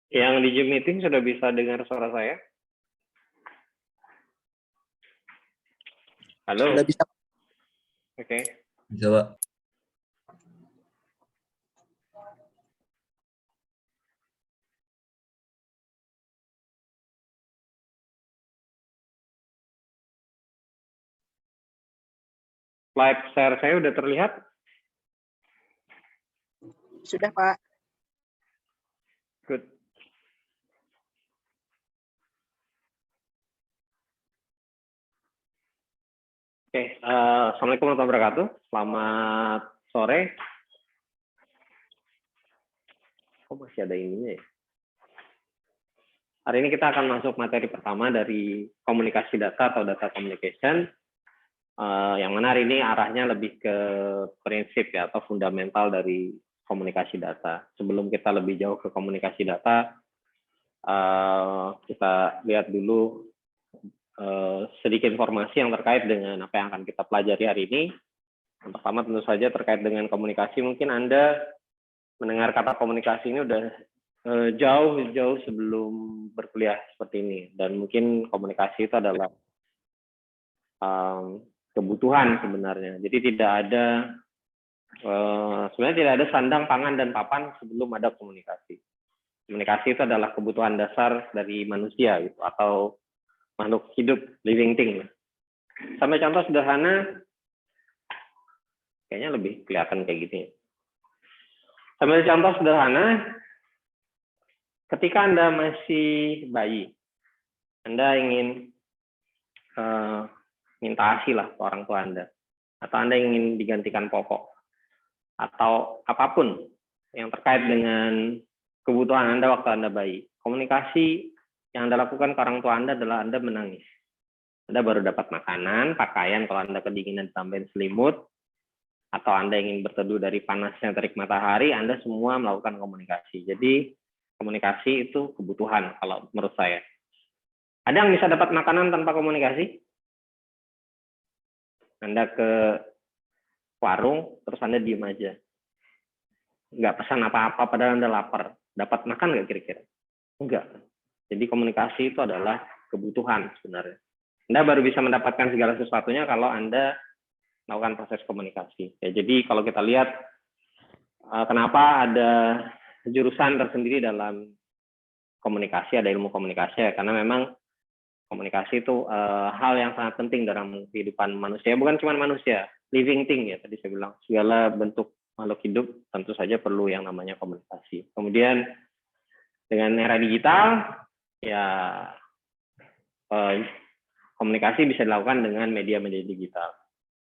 Yang di Zoom meeting sudah bisa dengar suara saya? Halo? Sudah bisa. Oke. Bisa, Pak. Slide share saya udah terlihat? Sudah, Pak. Good. Oke, Assalamualaikum warahmatullahi wabarakatuh. Selamat sore. Oh, masih ada ininya ya? Hari ini kita akan masuk materi pertama dari komunikasi data atau data communication. Yang mana hari ini arahnya lebih ke prinsip ya atau fundamental dari komunikasi data. Sebelum kita lebih jauh ke komunikasi data, kita lihat dulu sedikit informasi yang terkait dengan apa yang akan kita pelajari hari ini. Yang pertama tentu saja terkait dengan komunikasi. Mungkin Anda mendengar kata komunikasi ini udah jauh-jauh sebelum berkuliah seperti ini. Dan mungkin komunikasi itu adalah kebutuhan sebenarnya. Jadi tidak ada sebenarnya tidak ada sandang, pangan, dan papan sebelum ada komunikasi. Komunikasi itu adalah kebutuhan dasar dari manusia gitu, atau makhluk hidup, living thing. Sampai contoh sederhana, kayaknya lebih kelihatan kayak gini. Sampai contoh sederhana, ketika Anda masih bayi, Anda ingin minta ASI lah ke orang tua Anda, atau Anda ingin digantikan popok, atau apapun yang terkait dengan kebutuhan Anda waktu Anda bayi. Komunikasi yang Anda lakukan ke orang tua Anda adalah Anda menangis. Anda baru dapat makanan, pakaian, kalau Anda kedinginan tambahin selimut, atau Anda ingin berteduh dari panasnya terik matahari, Anda semua melakukan komunikasi. Jadi komunikasi itu kebutuhan kalau menurut saya. Ada yang bisa dapat makanan tanpa komunikasi? Anda ke warung, terus Anda diem aja. Nggak pesan apa-apa, padahal Anda lapar. Dapat makan nggak kira-kira? Enggak. Jadi komunikasi itu adalah kebutuhan sebenarnya. Anda baru bisa mendapatkan segala sesuatunya kalau Anda melakukan proses komunikasi. Ya, jadi kalau kita lihat kenapa ada jurusan tersendiri dalam komunikasi, ada ilmu komunikasi ya, karena memang komunikasi itu hal yang sangat penting dalam kehidupan manusia. Bukan cuma manusia, living thing ya tadi saya bilang. Segala bentuk makhluk hidup tentu saja perlu yang namanya komunikasi. Kemudian dengan era digital, ya komunikasi bisa dilakukan dengan media-media digital.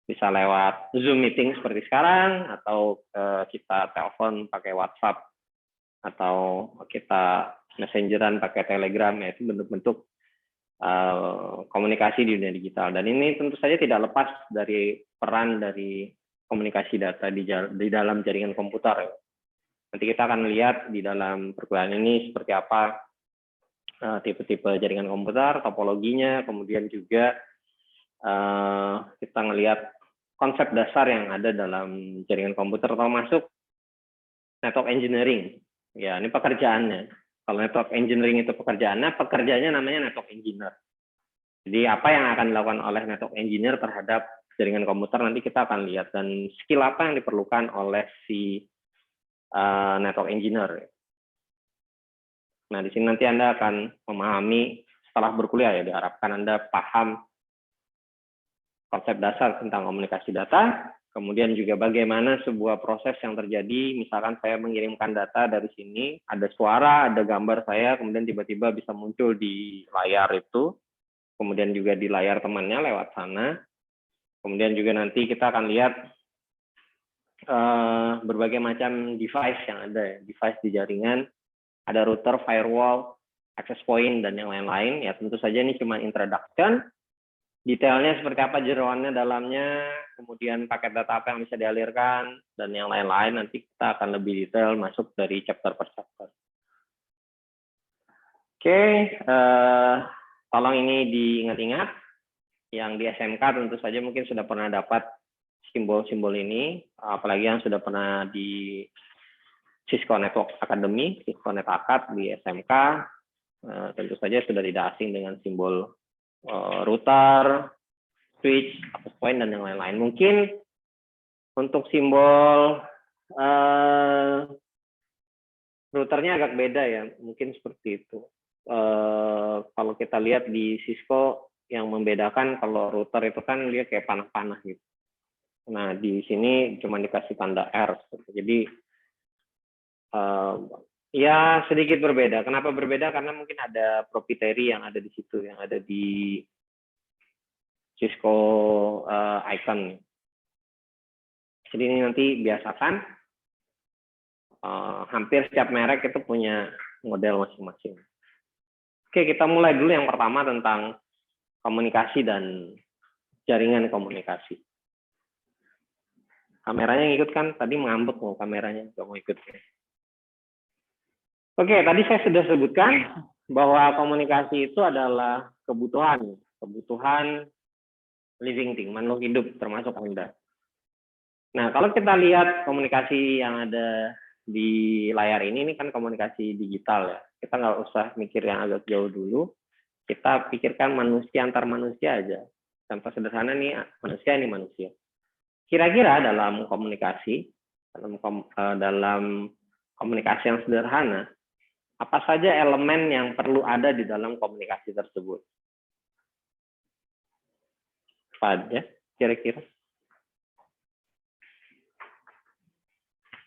Bisa lewat Zoom meeting seperti sekarang, atau kita telepon pakai WhatsApp, atau kita messengeran pakai Telegram, ya itu bentuk-bentuk komunikasi di dunia digital. Dan ini tentu saja tidak lepas dari peran dari komunikasi data di dalam jaringan komputer. Nanti kita akan lihat di dalam perkuliahan ini seperti apa tipe-tipe jaringan komputer, topologinya, kemudian juga kita ngelihat konsep dasar yang ada dalam jaringan komputer, termasuk network engineering. Ya, ini pekerjaannya. Kalau network engineering itu pekerjaannya namanya network engineer. Jadi apa yang akan dilakukan oleh network engineer terhadap jaringan komputer nanti kita akan lihat, dan skill apa yang diperlukan oleh si network engineer. Nah, di sini nanti Anda akan memahami setelah berkuliah ya, diharapkan Anda paham konsep dasar tentang komunikasi data, kemudian juga bagaimana sebuah proses yang terjadi, misalkan saya mengirimkan data dari sini, ada suara, ada gambar saya, kemudian tiba-tiba bisa muncul di layar itu, kemudian juga di layar temannya lewat sana, kemudian juga nanti kita akan lihat berbagai macam device yang ada, device di jaringan, ada router, firewall, access point, dan yang lain-lain. Ya tentu saja ini cuma introduction. Detailnya seperti apa jeroannya dalamnya, kemudian paket data apa yang bisa dialirkan, dan yang lain-lain nanti kita akan lebih detail masuk dari chapter per chapter. Oke, tolong ini diingat-ingat. Yang di SMK tentu saja mungkin sudah pernah dapat simbol-simbol ini, apalagi yang sudah pernah di Cisco Network Academy, Cisco Net Akad di SMK, tentu saja sudah tidak asing dengan simbol router, switch, access point, dan yang lain-lain. Mungkin untuk simbol routernya agak beda ya, mungkin seperti itu. Kalau kita lihat di Cisco yang membedakan kalau router itu kan dia kayak panah-panah gitu. Nah di sini cuma dikasih tanda R. Jadi ya sedikit berbeda. Kenapa berbeda? Karena mungkin ada proprietary yang ada di situ, yang ada di Cisco icon. Jadi ini nanti biasakan, hampir setiap merek itu punya model masing-masing. Oke, kita mulai dulu yang pertama tentang komunikasi dan jaringan komunikasi. Kameranya yang ikut kan, tadi ngambek mau kameranya, nggak mau ikut. Oke, tadi saya sudah sebutkan bahwa komunikasi itu adalah kebutuhan living thing, makhluk hidup termasuk Anda. Nah, kalau kita lihat komunikasi yang ada di layar ini kan komunikasi digital ya. Kita nggak usah mikir yang agak jauh dulu. Kita pikirkan manusia antar manusia aja. Contoh sederhana nih, manusia ini manusia. Kira-kira dalam komunikasi, dalam komunikasi yang sederhana, apa saja elemen yang perlu ada di dalam komunikasi tersebut? Apa aja kira-kira?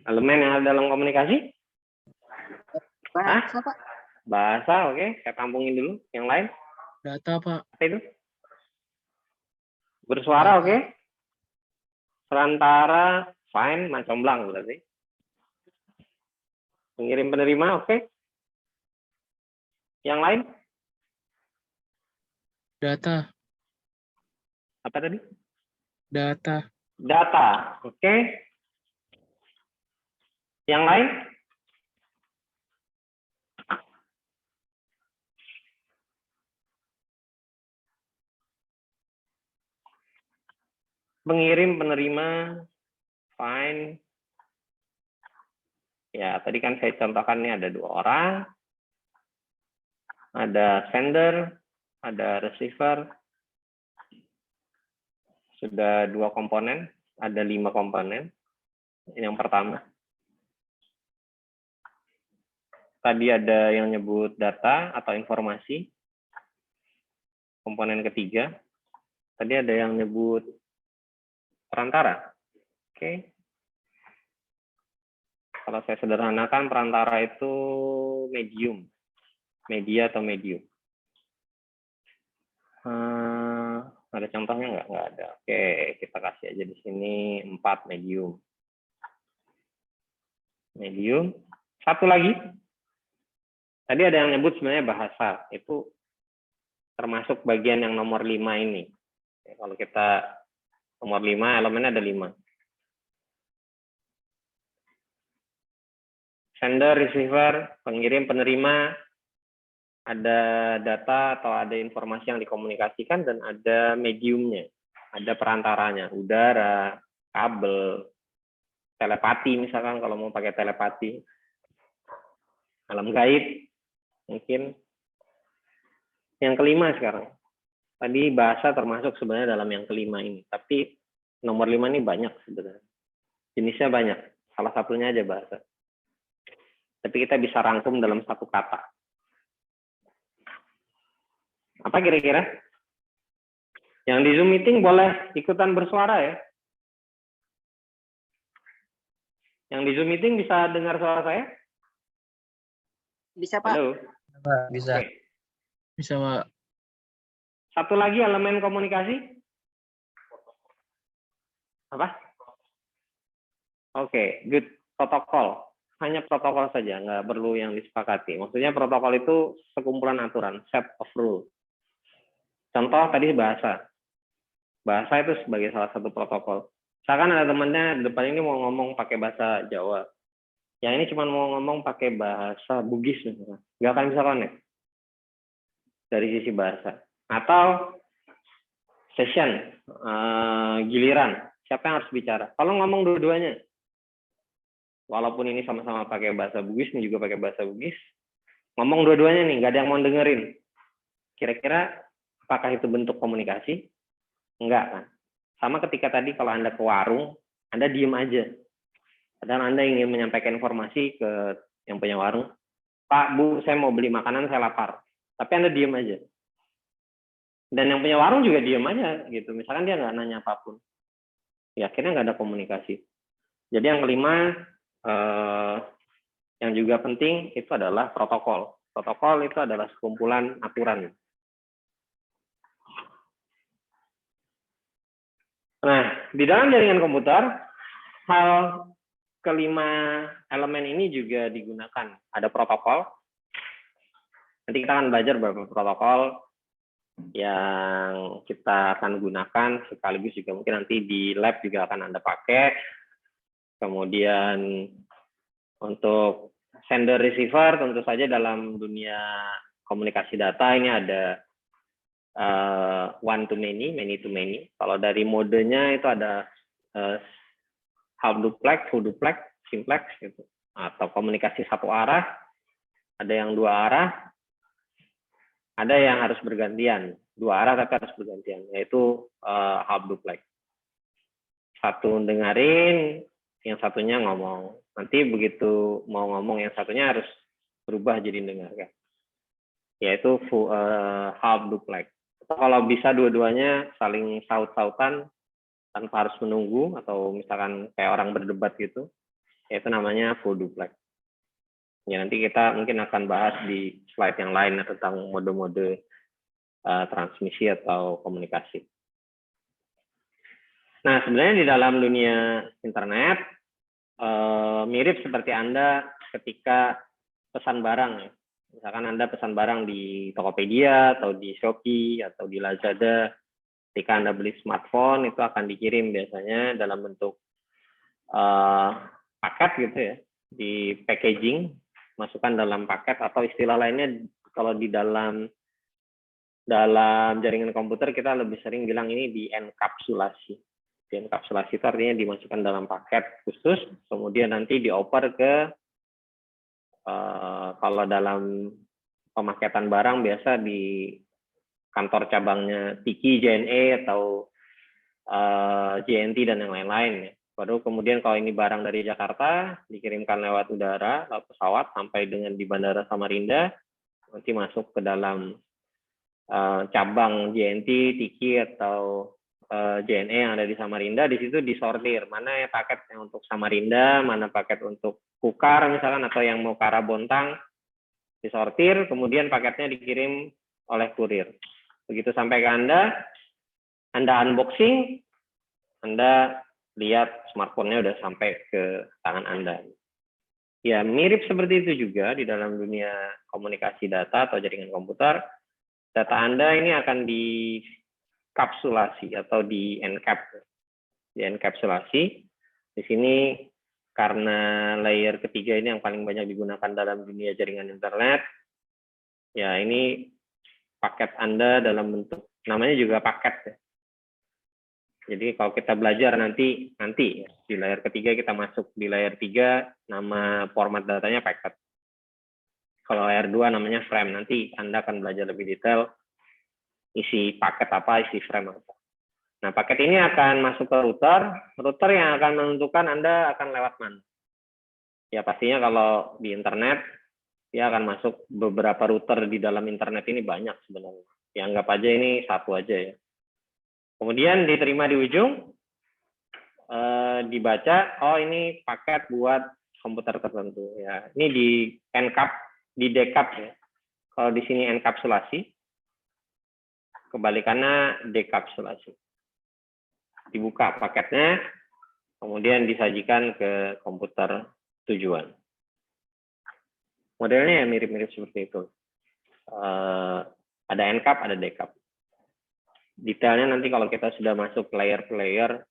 Elemen yang ada dalam komunikasi? Bahasa, Pak. Bahasa, oke. Saya tampungin dulu. Yang lain? Data, Pak. Apa itu? Bersuara, oke. Perantara, fine, macam blank berarti. Pengirim penerima, oke. Yang lain? Data. Apa tadi? Data. Data, oke. Yang lain? Pengirim penerima, fine. Ya, tadi kan saya contohkan nih ada 2 orang. Ada sender, ada receiver. Sudah 2 komponen, ada 5 komponen. Ini yang pertama. Tadi ada yang nyebut data atau informasi. Komponen ketiga. Tadi ada yang nyebut perantara. Oke. Kalau saya sederhanakan, perantara itu medium. Media atau medium. Ada contohnya nggak? Nggak ada. Oke, kita kasih aja di sini 4 medium. Medium. Satu lagi. Tadi ada yang nyebut sebenarnya bahasa. Itu termasuk bagian yang nomor 5 ini. Kalau kita nomor 5, elemennya ada 5. Sender, receiver, pengirim, penerima, ada data atau ada informasi yang dikomunikasikan, dan ada mediumnya, ada perantaranya, udara, kabel, telepati misalkan kalau mau pakai telepati, alam gaib, mungkin. Yang kelima sekarang, tadi bahasa termasuk sebenarnya dalam yang kelima ini, tapi nomor 5 ini banyak sebenarnya, jenisnya banyak, salah satunya aja bahasa. Tapi kita bisa rangkum dalam satu kata. Apa kira-kira? Yang di Zoom meeting boleh ikutan bersuara ya. Yang di Zoom meeting bisa dengar suara saya? Bisa, Pak. Halo? Bisa. Oke. Bisa, Pak. Satu lagi elemen komunikasi? Apa? Oke, good. Protokol. Hanya protokol saja, nggak perlu yang disepakati. Maksudnya protokol itu sekumpulan aturan, set of rule. Contoh tadi bahasa. Bahasa itu sebagai salah satu protokol. Misalkan ada temannya depan ini mau ngomong pakai bahasa Jawa. Yang ini cuma mau ngomong pakai bahasa Bugis misalnya. Nggak akan bisa connect dari sisi bahasa. Atau session, giliran. Siapa yang harus bicara? Kalau ngomong dua-duanya, walaupun ini sama-sama pakai bahasa Bugis, ini juga pakai bahasa Bugis, ngomong dua-duanya nih, nggak ada yang mau dengerin. Kira-kira apakah itu bentuk komunikasi? Enggak kan? Sama ketika tadi kalau Anda ke warung, Anda diem aja. Padahal Anda ingin menyampaikan informasi ke yang punya warung, Pak, Bu, saya mau beli makanan, saya lapar. Tapi Anda diem aja. Dan yang punya warung juga diem aja gitu. Misalkan dia nggak nanya apapun. Ya akhirnya nggak ada komunikasi. Jadi yang kelima, yang juga penting itu adalah protokol. Protokol itu adalah sekumpulan aturan. Nah, di dalam jaringan komputer, hal kelima elemen ini juga digunakan. Ada protokol. Nanti kita akan belajar beberapa protokol yang kita akan gunakan, sekaligus juga mungkin nanti di lab juga akan Anda pakai. Kemudian untuk sender receiver, tentu saja dalam dunia komunikasi data ini ada one to many to many. Kalau dari modenya itu ada half duplex, full duplex, simplex gitu. Atau komunikasi satu arah, ada yang dua arah, ada yang harus bergantian. Dua arah tapi harus bergantian, yaitu half duplex. Satu dengerin, yang satunya ngomong. Nanti begitu mau ngomong, yang satunya harus berubah jadi dengarkan. Yaitu half duplex. Kalau bisa dua-duanya saling saut-sautan tanpa harus menunggu, atau misalkan kayak orang berdebat gitu, yaitu namanya full duplex. Ya, nanti kita mungkin akan bahas di slide yang lain tentang mode-mode transmisi atau komunikasi. Nah, sebenarnya di dalam dunia internet mirip seperti Anda ketika pesan barang ya. Misalkan Anda pesan barang di Tokopedia atau di Shopee atau di Lazada, ketika Anda beli smartphone itu akan dikirim biasanya dalam bentuk paket gitu ya, di packaging, masukkan dalam paket, atau istilah lainnya kalau di dalam jaringan komputer kita lebih sering bilang ini dienkapsulasi. Dienkapsulasi itu artinya dimasukkan dalam paket khusus, kemudian nanti dioper ke kalau dalam pemaketan barang biasa di kantor cabangnya Tiki, JNE, atau JNT dan yang lain-lain ya. Baru kemudian kalau ini barang dari Jakarta dikirimkan lewat udara, lewat pesawat sampai dengan di Bandara Samarinda, nanti masuk ke dalam cabang JNT, Tiki, atau JNE yang ada di Samarinda. Di situ disortir mana ya paket yang untuk Samarinda, mana paket untuk Kukar misalkan, atau yang mau ke arah Bontang, disortir, kemudian paketnya dikirim oleh kurir. Begitu sampai ke Anda unboxing, Anda lihat smartphone-nya udah sampai ke tangan Anda. Ya, mirip seperti itu juga di dalam dunia komunikasi data atau jaringan komputer. Data Anda ini akan dikapsulasi atau dienkapsulasi. Di sini karena layer ketiga ini yang paling banyak digunakan dalam dunia jaringan internet, ya ini paket Anda dalam bentuk, namanya juga paket ya. Jadi kalau kita belajar nanti di layer ketiga kita masuk di layer 3, nama format datanya paket. Kalau layer 2 namanya frame, nanti Anda akan belajar lebih detail isi paket apa, isi frame apa. Nah, paket ini akan masuk ke router yang akan menentukan Anda akan lewat mana. Ya, pastinya kalau di internet, dia akan masuk beberapa router di dalam internet ini banyak sebenarnya. Ya, anggap aja ini satu aja ya. Kemudian diterima di ujung, dibaca, oh ini paket buat komputer tertentu. Ya, ini di decap ya. Kalau di sini enkapsulasi, kebalikannya dekapsulasi. Dibuka paketnya, kemudian disajikan ke komputer tujuan. Modelnya ya mirip-mirip seperti itu. Ada encap, ada decap. Detailnya nanti kalau kita sudah masuk layer per layer,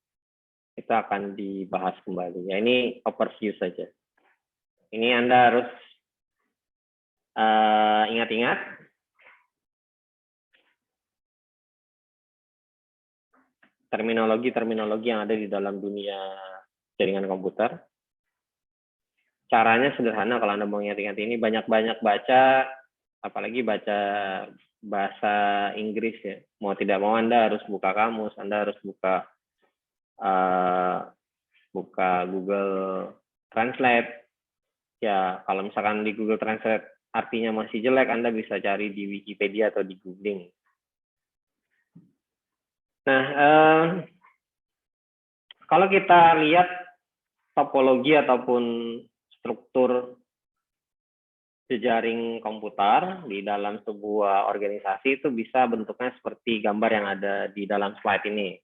itu akan dibahas kembali. Ya, ini overview saja. Ini Anda harus ingat-ingat. Terminologi yang ada di dalam dunia jaringan komputer. caranya sederhana kalau Anda mau ingat-ingat ini, banyak-banyak baca, apalagi baca bahasa Inggris ya. Mau tidak mau Anda harus buka kamus, Anda harus buka Google Translate. Ya, kalau misalkan di Google Translate artinya masih jelek, Anda bisa cari di Wikipedia atau di Googling. Nah, kalau kita lihat topologi ataupun struktur jejaring komputer di dalam sebuah organisasi itu bisa bentuknya seperti gambar yang ada di dalam slide ini.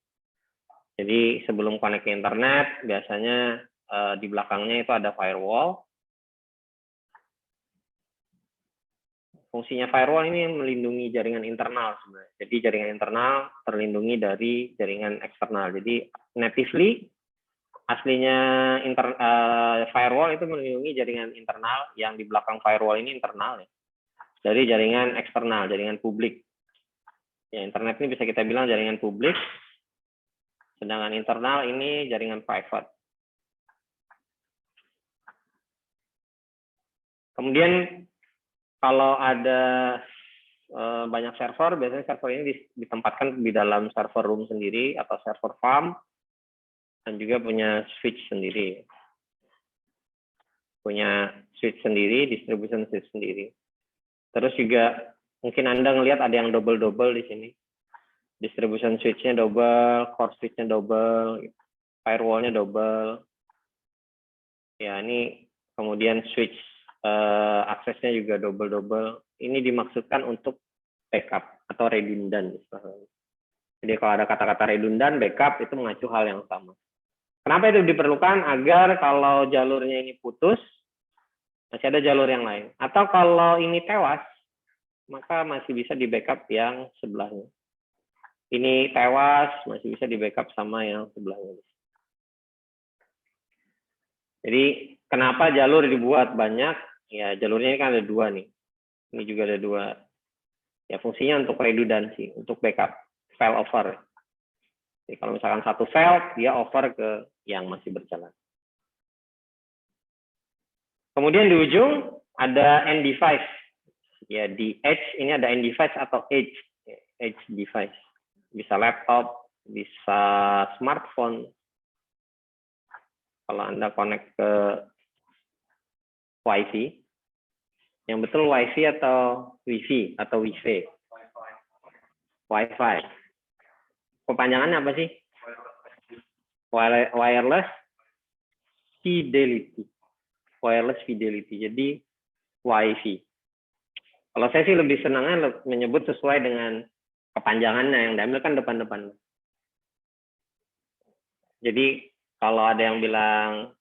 Jadi sebelum connect ke internet, biasanya di belakangnya itu ada firewall. Fungsinya firewall ini melindungi jaringan internal sebenarnya. Jadi jaringan internal terlindungi dari jaringan eksternal. Jadi natively aslinya firewall itu melindungi jaringan internal, yang di belakang firewall ini internal ya, dari jaringan eksternal, jaringan publik. Ya, internet ini bisa kita bilang jaringan publik, sedangkan internal ini jaringan private. Kemudian kalau ada banyak server, biasanya server ini ditempatkan di dalam server room sendiri atau server farm, dan juga punya switch sendiri. Punya switch sendiri, distribution switch sendiri. Terus juga mungkin Anda ngelihat ada yang double-double di sini. Distribution switch-nya double, core switch-nya double, firewall-nya double. Ya, ini kemudian switch aksesnya juga double-double. Ini dimaksudkan untuk backup atau redundant. Jadi kalau ada kata-kata redundant, backup itu mengacu hal yang sama. Kenapa itu diperlukan? Agar kalau jalurnya ini putus, masih ada jalur yang lain. Atau kalau ini tewas, maka masih bisa di backup yang sebelahnya. Ini tewas, masih bisa di backup sama yang sebelahnya. Jadi kenapa jalur dibuat banyak? Ya, jalurnya ini kan ada dua nih. Ini juga ada dua. Ya, fungsinya untuk redundancy, untuk backup, failover. Jadi kalau misalkan satu fail, dia over ke yang masih berjalan. Kemudian di ujung ada end device. Ya, di edge ini ada end device atau edge device. Bisa laptop, bisa smartphone. Kalau Anda connect ke Wi-Fi, yang betul Wi-Fi atau Wi-Fi atau Wi-Fi? Wi-Fi. Kepanjangannya apa sih? Wireless fidelity. Wireless fidelity. Jadi Wi-Fi. Kalau saya sih lebih senangnya menyebut sesuai dengan kepanjangannya, yang diambil kan depan-depan. Jadi kalau ada yang bilang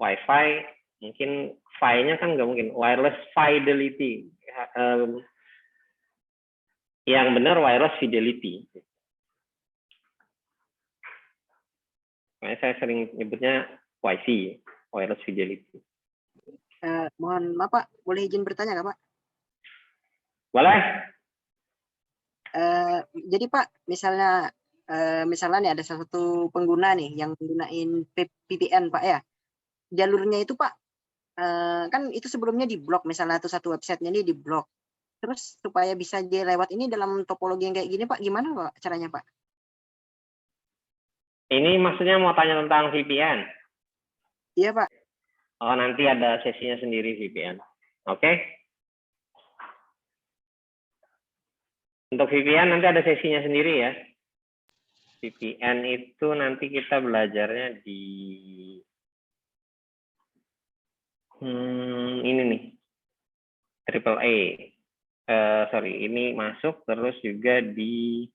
Wi-Fi, mungkin Fi-nya kan nggak mungkin. Wireless fidelity. Yang benar wireless fidelity. Makanya saya sering nyebutnya Wi-Fi, wireless fidelity. Mohon maaf Pak, boleh izin bertanya nggak Pak? Boleh? Jadi Pak, misalnya nih ada salah satu pengguna nih yang menggunakan VPN Pak ya, jalurnya itu Pak, kan itu sebelumnya diblok misalnya, atau satu websitenya ini diblok. Terus supaya bisa dia lewat ini dalam topologi yang kayak gini Pak, gimana Pak caranya Pak? Ini maksudnya mau tanya tentang VPN? Iya Pak. Oh, nanti ada sesinya sendiri VPN. Oke? Untuk VPN nanti ada sesinya sendiri ya. VPN itu nanti kita belajarnya di ini nih, AAA. Sorry, ini masuk terus juga di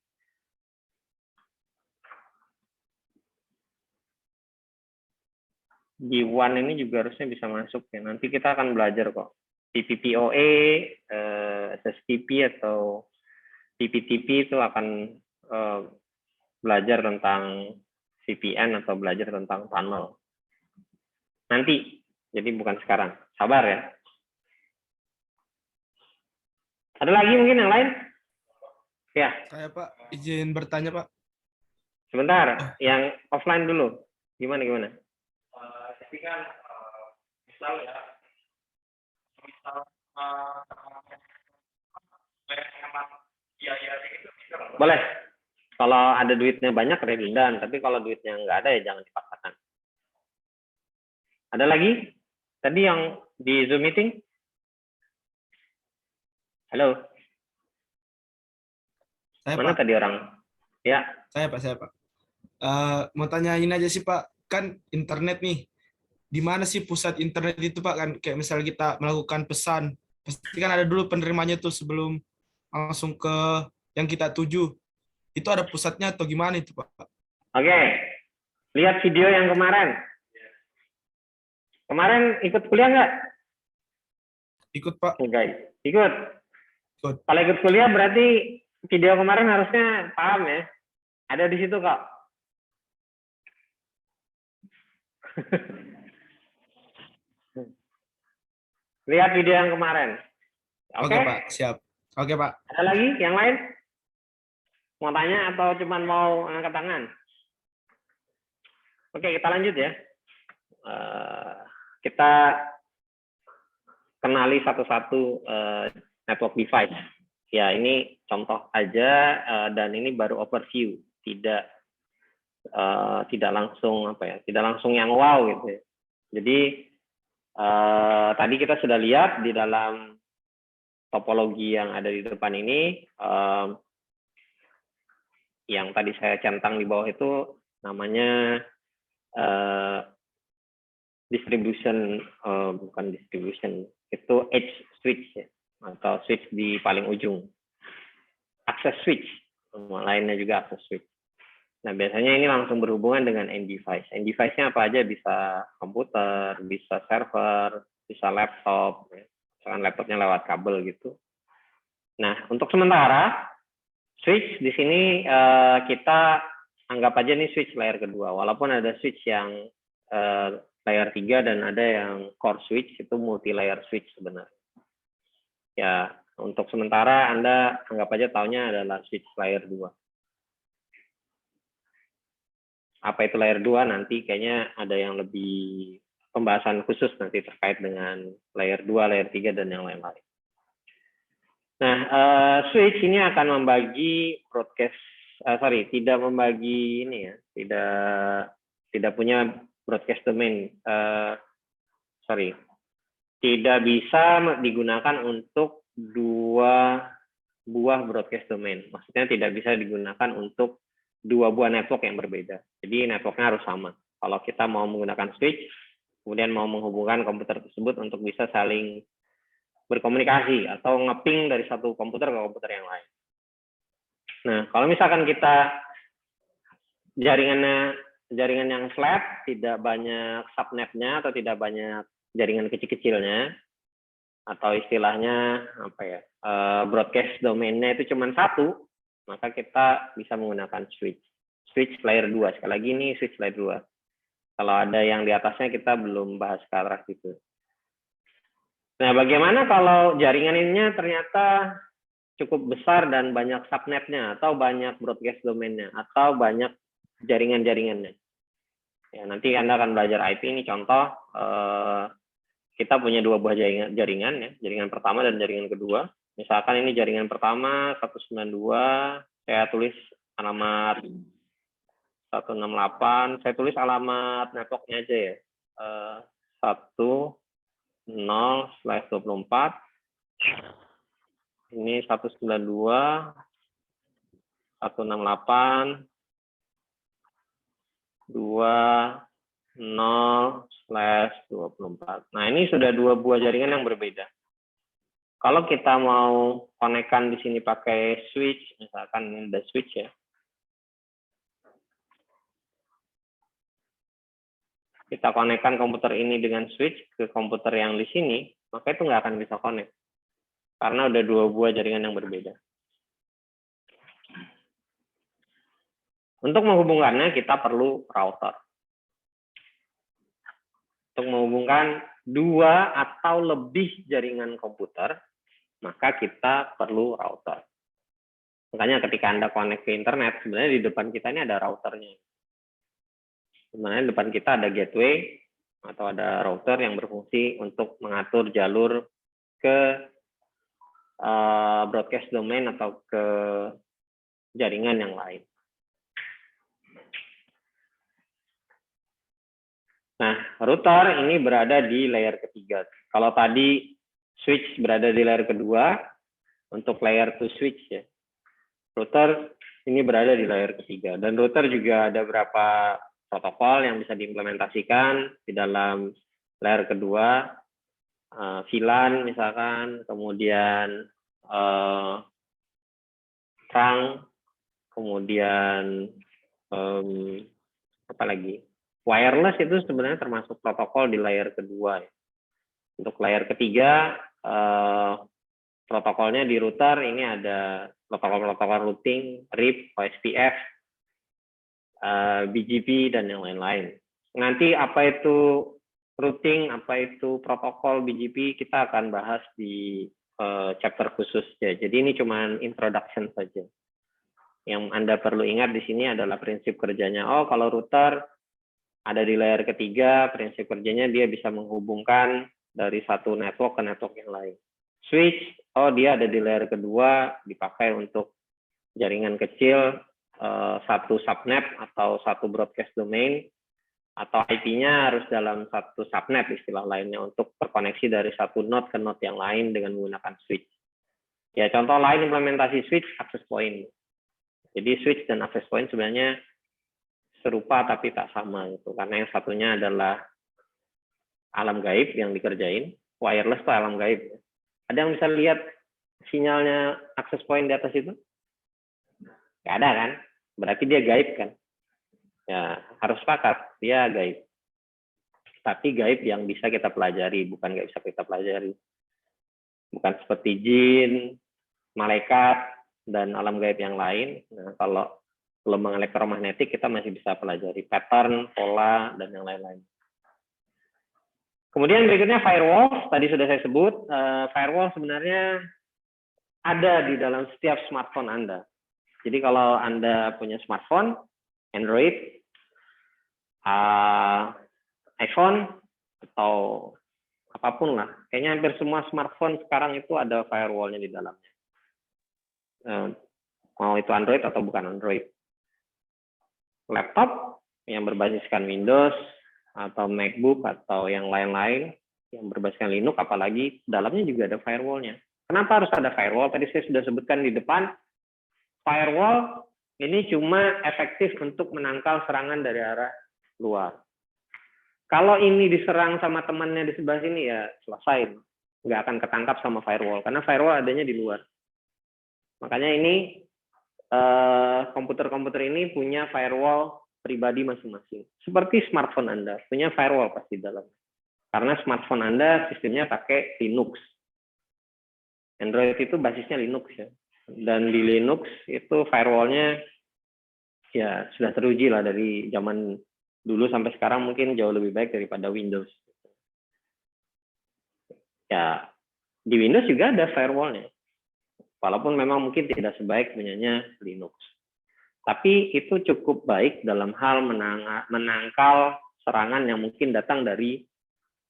One ini juga harusnya bisa masuk ya. Nanti kita akan belajar kok. TPPoE, SSTP atau TPTP itu akan belajar tentang VPN atau belajar tentang tunnel. Nanti, jadi bukan sekarang. Sabar ya. Ada lagi mungkin yang lain? Ya. Saya Pak, izin bertanya Pak. Sebentar, yang offline dulu. Gimana? Jadi kan misal ya, misal biaya itu boleh. Kalau ada duitnya banyak redundant, tapi kalau duitnya nggak ada ya jangan dipaksakan. Ada lagi? Tadi yang di Zoom meeting? Halo? Saya Mana Pak, tadi orang? Ya, saya Pak. Mau tanyain aja sih Pak, kan internet nih, di mana sih pusat internet itu Pak? Kan kayak misalnya kita melakukan pesan, pasti kan ada dulu penerimanya tuh sebelum langsung ke yang kita tuju. Itu ada pusatnya atau gimana itu Pak? oke. Lihat video yang kemarin. Kemarin ikut kuliah nggak? Ikut Pak. Enggak. Ikut. Ikut. Kalau ikut kuliah berarti video kemarin harusnya paham ya. Ada di situ kok. Lihat video yang kemarin. Oke? Oke Pak, siap. Oke Pak. Ada lagi yang lain? Mau tanya atau cuma mau angkat tangan? Oke, kita lanjut ya. Kita kenali satu-satu network device. Ya, ini contoh aja dan ini baru overview, tidak langsung apa ya, tidak langsung yang wow gitu ya. Jadi tadi kita sudah lihat di dalam topologi yang ada di depan ini, yang tadi saya centang di bawah itu namanya distribution, bukan distribution, itu edge switch ya, atau switch di paling ujung. Access switch, lainnya juga access switch. Nah, biasanya ini langsung berhubungan dengan end device. End device-nya apa aja? Bisa komputer, bisa server, bisa laptop. Misalkan laptopnya lewat kabel gitu. Nah, untuk sementara, switch di sini kita anggap aja nih switch layer kedua. Walaupun ada switch yang layer 3 dan ada yang core switch, itu multi layer switch sebenarnya. Ya, untuk sementara Anda anggap aja taunya adalah switch layer 2. Apa itu layer 2 nanti kayaknya ada yang lebih pembahasan khusus nanti terkait dengan layer 2, layer 3 dan yang lain-lain. Nah, switch ini akan membagi broadcast, tidak membagi ini ya, tidak punya broadcast domain, tidak bisa digunakan untuk dua buah broadcast domain. Maksudnya tidak bisa digunakan untuk dua buah network yang berbeda. Jadi networknya harus sama. Kalau kita mau menggunakan switch, kemudian mau menghubungkan komputer tersebut untuk bisa saling berkomunikasi atau ngeping dari satu komputer ke komputer yang lain. Nah, kalau misalkan kita jaringan yang flat, tidak banyak subnetnya atau tidak banyak jaringan kecil-kecilnya, atau istilahnya apa ya, broadcast domainnya itu cuma satu, maka kita bisa menggunakan switch layer 2. Sekali lagi ini switch layer 2. Kalau ada yang di atasnya kita belum bahas ke arah situ. Nah, bagaimana kalau jaringan ini ternyata cukup besar dan banyak subnetnya, atau banyak broadcast domainnya, atau banyak jaringan-jaringannya? Ya, nanti Anda akan belajar IP, ini contoh. Kita punya dua buah jaringan ya, jaringan pertama dan jaringan kedua. Misalkan ini jaringan pertama 192, saya tulis alamat 168, saya tulis alamat networknya aja ya. 10/24. Ini 192, 168, 20/24. Nah, ini sudah dua buah jaringan yang berbeda. Kalau kita mau konekkan di sini pakai switch, misalkan ini ada switch ya. Kita konekkan komputer ini dengan switch ke komputer yang di sini, maka itu nggak akan bisa connect. Karena udah dua buah jaringan yang berbeda. Untuk menghubungkannya, kita perlu router. Untuk menghubungkan dua atau lebih jaringan komputer, maka kita perlu router. Makanya ketika Anda connect ke internet, sebenarnya di depan kita ini ada routernya. Sebenarnya di depan kita ada gateway, atau ada router yang berfungsi untuk mengatur jalur ke broadcast domain atau ke jaringan yang lain. Nah, router ini berada di layer ketiga. Kalau tadi switch berada di layer kedua, untuk layer 2 switch ya. Router ini berada di layer ketiga. Dan router juga ada beberapa protokol yang bisa diimplementasikan di dalam layer kedua. VLAN misalkan, kemudian trunk, kemudian apa lagi? Wireless itu sebenarnya termasuk protokol di layer kedua. Untuk layer ketiga, protokolnya di router ini ada protokol-protokol routing, RIP, OSPF, BGP, dan yang lain-lain. Nanti apa itu routing, apa itu protokol BGP, kita akan bahas di chapter khusus ya. Jadi ini cuma introduction saja. Yang Anda perlu ingat di sini adalah prinsip kerjanya. Oh, kalau router ada di layer ketiga, prinsip kerjanya dia bisa menghubungkan dari satu network ke network yang lain. Switch, oh dia ada di layer kedua, dipakai untuk jaringan kecil, satu subnet atau satu broadcast domain, atau IP-nya harus dalam satu subnet istilah lainnya untuk terkoneksi dari satu node ke node yang lain dengan menggunakan switch. Ya, contoh lain implementasi switch, access point. Jadi switch dan access point sebenarnya serupa tapi tak sama gitu. Karena yang satunya adalah alam gaib yang dikerjain, wireless itu alam gaib. Ada yang bisa lihat sinyalnya access point di atas itu? Nggak ada kan? Berarti dia gaib kan? Ya, harus sepakat, dia gaib. Tapi gaib yang bisa kita pelajari, bukan nggak bisa kita pelajari. Bukan seperti jin, malaikat, dan alam gaib yang lain. Nah, kalau gelombang elektromagnetik kita masih bisa pelajari pattern, pola, dan yang lain-lain. Kemudian berikutnya firewall, tadi sudah saya sebut. Firewall sebenarnya ada di dalam setiap smartphone Anda. Jadi kalau Anda punya smartphone, Android, iPhone, atau apapun lah. Kayaknya hampir semua smartphone sekarang itu ada firewall-nya di dalamnya. Mau itu Android atau bukan Android. Laptop yang berbasiskan Windows, atau MacBook, atau yang lain-lain, yang berbasiskan Linux, apalagi dalamnya juga ada firewall-nya. Kenapa harus ada firewall? Tadi saya sudah sebutkan di depan, firewall ini cuma efektif untuk menangkal serangan dari arah luar. Kalau ini diserang sama temannya di sebelah sini, ya selesai. Nggak akan ketangkap sama firewall, karena firewall adanya di luar. Makanya ini komputer-komputer ini punya firewall pribadi masing-masing. Seperti smartphone Anda, punya firewall pasti dalam. Karena smartphone Anda sistemnya pakai Linux. Android itu basisnya Linux ya. Dan di Linux itu firewall-nya ya sudah teruji lah dari zaman dulu sampai sekarang mungkin jauh lebih baik daripada Windows. Ya, di Windows juga ada firewall-nya. Walaupun memang mungkin tidak sebaik punyanya Linux. Tapi itu cukup baik dalam hal menangkal serangan yang mungkin datang dari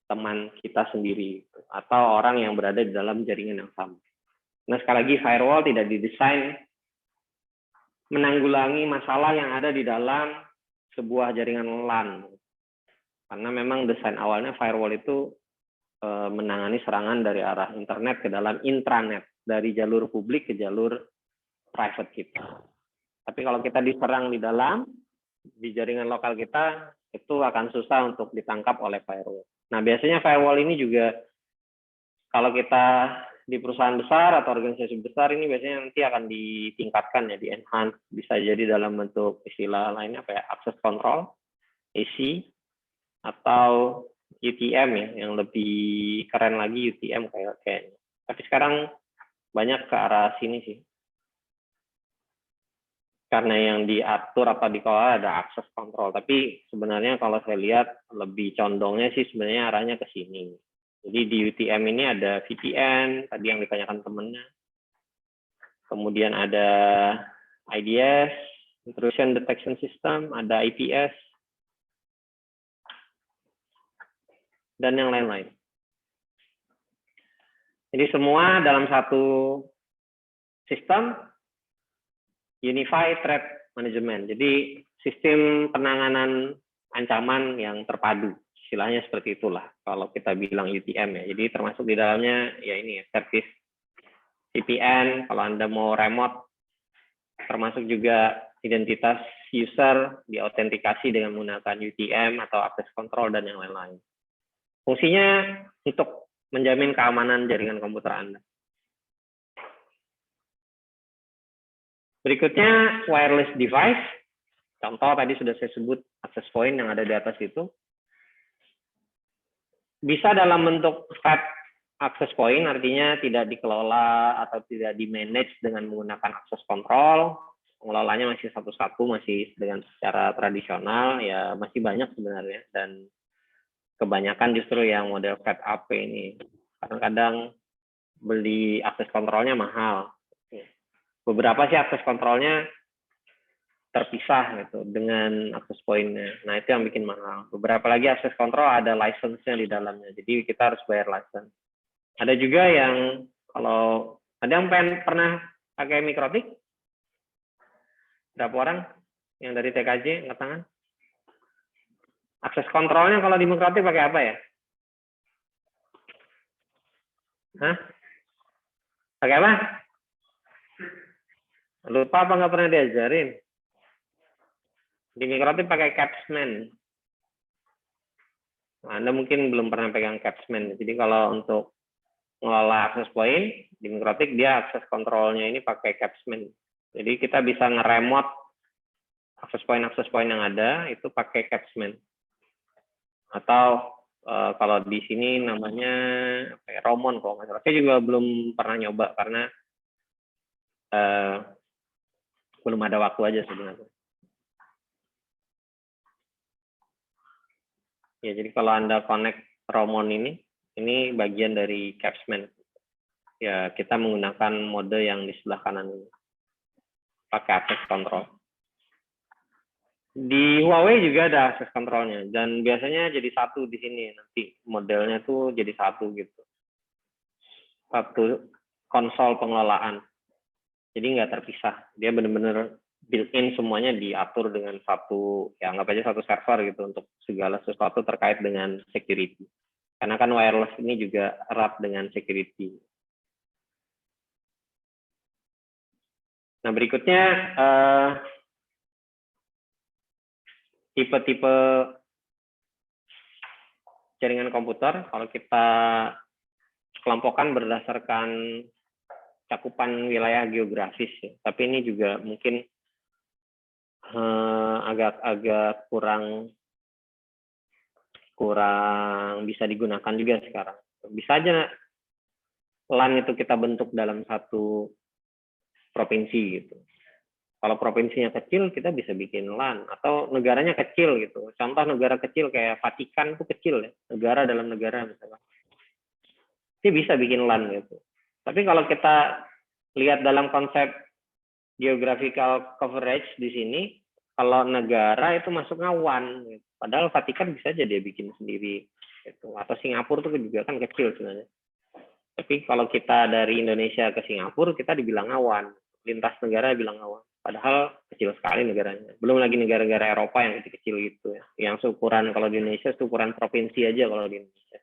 teman kita sendiri atau orang yang berada di dalam jaringan yang sama. Nah, sekali lagi firewall tidak didesain menanggulangi masalah yang ada di dalam sebuah jaringan LAN. Karena memang desain awalnya firewall itu menangani serangan dari arah internet ke dalam intranet, dari jalur publik ke jalur private kita. Tapi kalau kita diserang di dalam, di jaringan lokal kita, itu akan susah untuk ditangkap oleh firewall. Nah, biasanya firewall ini juga, kalau kita di perusahaan besar atau organisasi besar, ini biasanya nanti akan ditingkatkan ya, di-enhance. Bisa jadi dalam bentuk istilah lainnya, kayak access control, AC, atau UTM ya, yang lebih keren lagi UTM kayaknya. Tapi sekarang banyak ke arah sini sih. Karena yang diatur atau dikelola ada access control. Tapi sebenarnya kalau saya lihat lebih condongnya sih sebenarnya arahnya ke sini. Jadi di UTM ini ada VPN, tadi yang ditanyakan temennya. Kemudian ada IDS, Intrusion Detection System, ada IPS. dan yang lain-lain. Jadi semua dalam satu sistem Unified Threat Management. Jadi sistem penanganan ancaman yang terpadu. Istilahnya seperti itulah kalau kita bilang UTM ya. Jadi termasuk di dalamnya ya ini ya, service VPN, kalau Anda mau remote, termasuk juga identitas user diautentikasi dengan menggunakan UTM atau access control dan yang lain-lain. Fungsinya untuk menjamin keamanan jaringan komputer Anda. Berikutnya wireless device. Contoh tadi sudah saya sebut access point yang ada di atas itu. Bisa dalam bentuk fat access point, artinya tidak dikelola atau tidak di-manage dengan menggunakan access control. Pengelolanya masih satu-satu, masih dengan secara tradisional, ya masih banyak sebenarnya. Dan kebanyakan justru yang model fat AP ini. Kadang-kadang beli access controlnya mahal. Beberapa sih access controlnya terpisah gitu dengan access point-nya. Nah, itu yang bikin mahal. Beberapa lagi access control ada license-nya di dalamnya. Jadi kita harus bayar license. Ada juga yang kalau ada yang pernah pakai mikrotik? Berapa orang yang dari TKJ angkat tangan? Access control-nya kalau di mikrotik pakai apa ya? Hah? Pakai apa? Lupa apa nggak pernah diajarin? Di mikrotik pakai capsman. Nah, Anda mungkin belum pernah pegang capsman. Jadi kalau untuk mengelola access point, di mikrotik dia access control-nya ini pakai capsman. Jadi kita bisa nge-remote access point yang ada itu pakai capsman. Atau kalau di sini namanya Romon kalau nggak salah. Saya juga belum pernah nyoba karena belum ada waktu aja sebenarnya. Ya, jadi kalau Anda connect Romon ini bagian dari capsman. Ya, kita menggunakan mode yang di sebelah kanan ini. Pakai access control. Di Huawei juga ada access controlnya dan biasanya jadi satu di sini nanti modelnya tuh jadi satu gitu. Satu konsol pengelolaan. Jadi nggak terpisah. Dia benar-benar built-in semuanya diatur dengan satu, ya anggap aja satu server gitu untuk segala sesuatu terkait dengan security. Karena kan wireless ini juga erat dengan security. Nah berikutnya tipe-tipe jaringan komputer. Kalau kita kelompokkan berdasarkan cakupan wilayah geografis, ya. Tapi ini juga mungkin agak kurang bisa digunakan juga sekarang. Bisa aja LAN itu kita bentuk dalam satu provinsi gitu. Kalau provinsinya kecil, kita bisa bikin LAN atau negaranya kecil gitu. Contoh negara kecil kayak Vatikan itu kecil ya, negara dalam negara misalnya. Dia bisa bikin LAN gitu. Tapi kalau kita lihat dalam konsep geographical coverage di sini, kalau negara itu masuknya WAN, gitu. Padahal Vatikan bisa aja dia bikin sendiri, gitu. Atau Singapura itu juga kan kecil sebenarnya. Tapi kalau kita dari Indonesia ke Singapura, kita dibilang WAN, lintas negara bilang WAN. Padahal kecil sekali negaranya. Belum lagi negara-negara Eropa yang kecil-kecil gitu ya. Yang seukuran kalau di Indonesia seukuran provinsi aja kalau di Indonesia.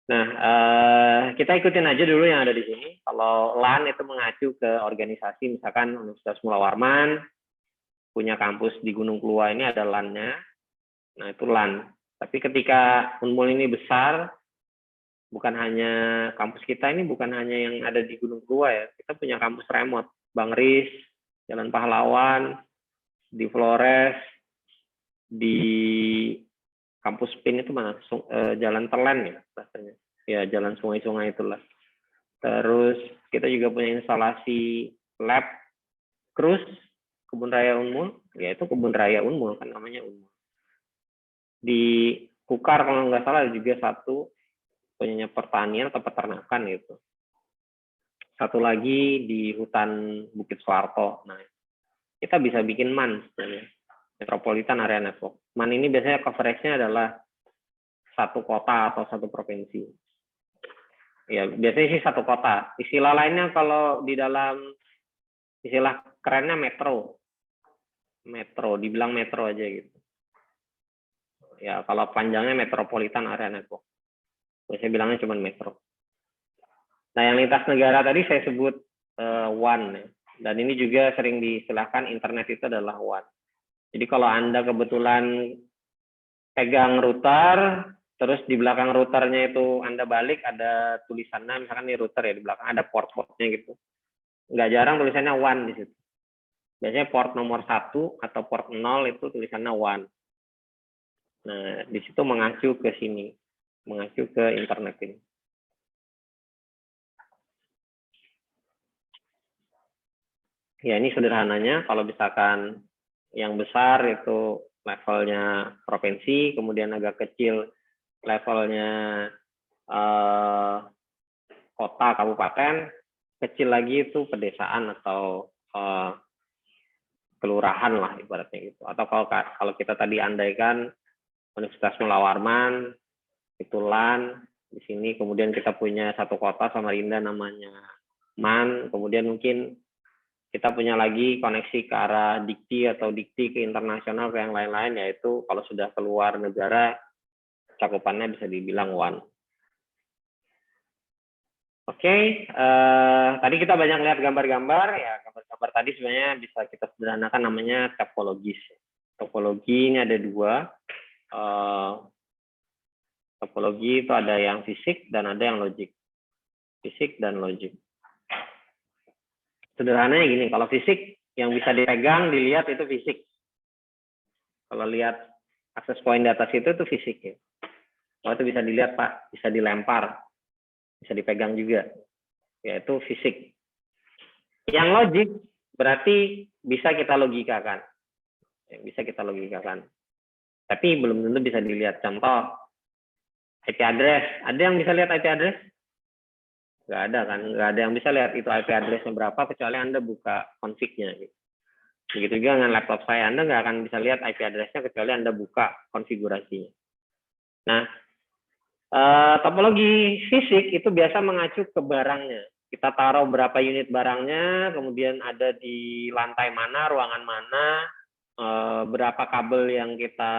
Nah, kita ikutin aja dulu yang ada di sini. Kalau LAN itu mengacu ke organisasi, misalkan Universitas Mula Warman, punya kampus di Gunung Kelua ini ada LAN-nya. Nah, itu LAN. Tapi ketika Unmul ini besar, bukan hanya kampus kita ini, bukan hanya yang ada di Gunung Kelua ya. Kita punya kampus remote. Bang Riz, Jalan Pahlawan, di Flores, di kampus PIN itu mana? Jalan Telen ya rasanya. Ya, jalan sungai-sungai itulah. Terus kita juga punya instalasi lab Krus, Kebun Raya Unmul, yaitu Kebun Raya Unmul kan namanya Unmul. Di Kukar kalau nggak salah juga satu punya pertanian atau peternakan gitu. Satu lagi di hutan Bukit Soeharto. Nah, kita bisa bikin MAN sebenarnya. Metropolitan Area Network. MAN ini biasanya coverage-nya adalah satu kota atau satu provinsi. Ya, biasanya sih satu kota. Istilah lainnya kalau di dalam istilah kerennya metro. Metro, dibilang metro aja gitu. Ya, kalau panjangnya Metropolitan Area Network. Biasanya bilangnya cuma metro. Nah, yang lintas negara tadi saya sebut WAN. Ya. Dan ini juga sering diistilahkan internet itu adalah WAN. Jadi kalau Anda kebetulan pegang router, terus di belakang routernya itu Anda balik, ada tulisannya, misalkan di router ya, di belakang ada port-portnya gitu. Nggak jarang tulisannya WAN di situ. Biasanya port nomor 1 atau port 0 itu tulisannya WAN. Nah, di situ mengacu ke sini, mengacu ke internet ini. Ya, ini sederhananya, kalau misalkan yang besar itu levelnya provinsi, kemudian agak kecil levelnya kota, kabupaten, kecil lagi itu pedesaan atau kelurahan lah ibaratnya gitu. Atau kalau kita tadi andaikan Universitas Mula Warman, itu LAN, di sini kemudian kita punya satu kota Samarinda namanya MAN, kemudian mungkin kita punya lagi koneksi ke arah dikti atau dikti ke internasional ke yang lain-lain, yaitu kalau sudah keluar negara cakupannya bisa dibilang WAN. Oke, tadi kita banyak lihat gambar-gambar, ya gambar-gambar tadi sebenarnya bisa kita sederhanakan namanya topologis. Topologi ini ada dua, topologi itu ada yang fisik dan ada yang logik. Fisik dan logik. Sederhananya gini, kalau fisik yang bisa dipegang, dilihat itu fisik. Kalau lihat akses point di atas itu fisik ya. Kalau itu bisa dilihat Pak, bisa dilempar, bisa dipegang juga, yaitu fisik. Yang logik berarti bisa kita logikakan, bisa kita logikakan. Tapi belum tentu bisa dilihat. Contoh, IP address. Ada yang bisa lihat IP address? Nggak ada kan? Nggak ada yang bisa lihat itu IP address-nya berapa kecuali Anda buka config-nya. Gitu. Begitu juga dengan laptop saya, Anda nggak akan bisa lihat IP address-nya kecuali Anda buka konfigurasinya. Nah, topologi fisik itu biasa mengacu ke barangnya. Kita taruh berapa unit barangnya, kemudian ada di lantai mana, ruangan mana, berapa kabel yang kita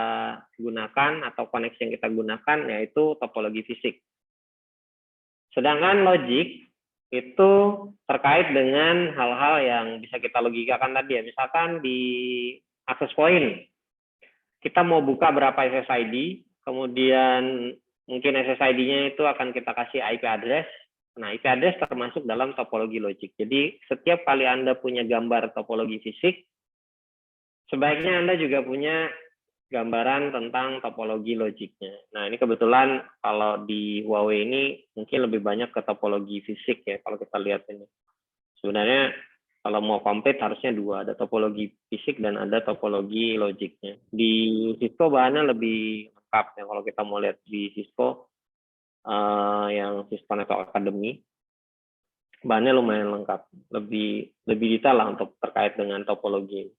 gunakan atau koneksi yang kita gunakan, yaitu topologi fisik. Sedangkan logik itu terkait dengan hal-hal yang bisa kita logikakan tadi ya. Misalkan di access point, kita mau buka berapa SSID, kemudian mungkin SSID-nya itu akan kita kasih IP address. Nah, IP address termasuk dalam topologi logik. Jadi, setiap kali Anda punya gambar topologi fisik, sebaiknya Anda juga punya gambaran tentang topologi logiknya. Nah, ini kebetulan kalau di Huawei ini mungkin lebih banyak ke topologi fisik ya, kalau kita lihat ini. Sebenarnya kalau mau komplit harusnya dua, ada topologi fisik dan ada topologi logiknya. Di Cisco bahannya lebih lengkap ya, kalau kita mau lihat di Cisco, yang Cisco Network Academy, bahannya lumayan lengkap, lebih detail lah untuk terkait dengan topologi.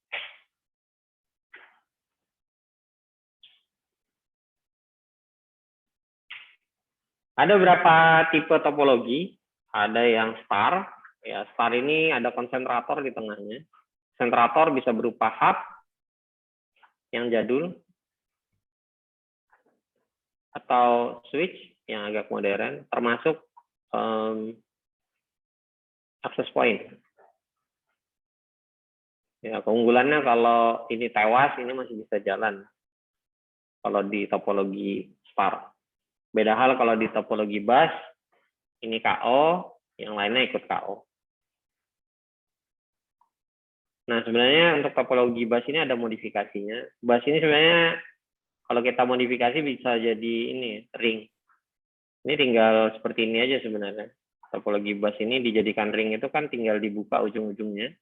Ada beberapa tipe topologi, ada yang star, ya star ini ada konsentrator di tengahnya. Konsentrator bisa berupa hub yang jadul, atau switch yang agak modern, termasuk access point. Ya, keunggulannya kalau ini tewas, ini masih bisa jalan. Kalau di topologi star. Beda hal kalau di topologi bus, ini KO, yang lainnya ikut KO. Nah, sebenarnya untuk topologi bus ini ada modifikasinya. Bus ini sebenarnya kalau kita modifikasi bisa jadi ini, ring. Ini tinggal seperti ini aja sebenarnya. Topologi bus ini dijadikan ring itu kan tinggal dibuka ujung-ujungnya.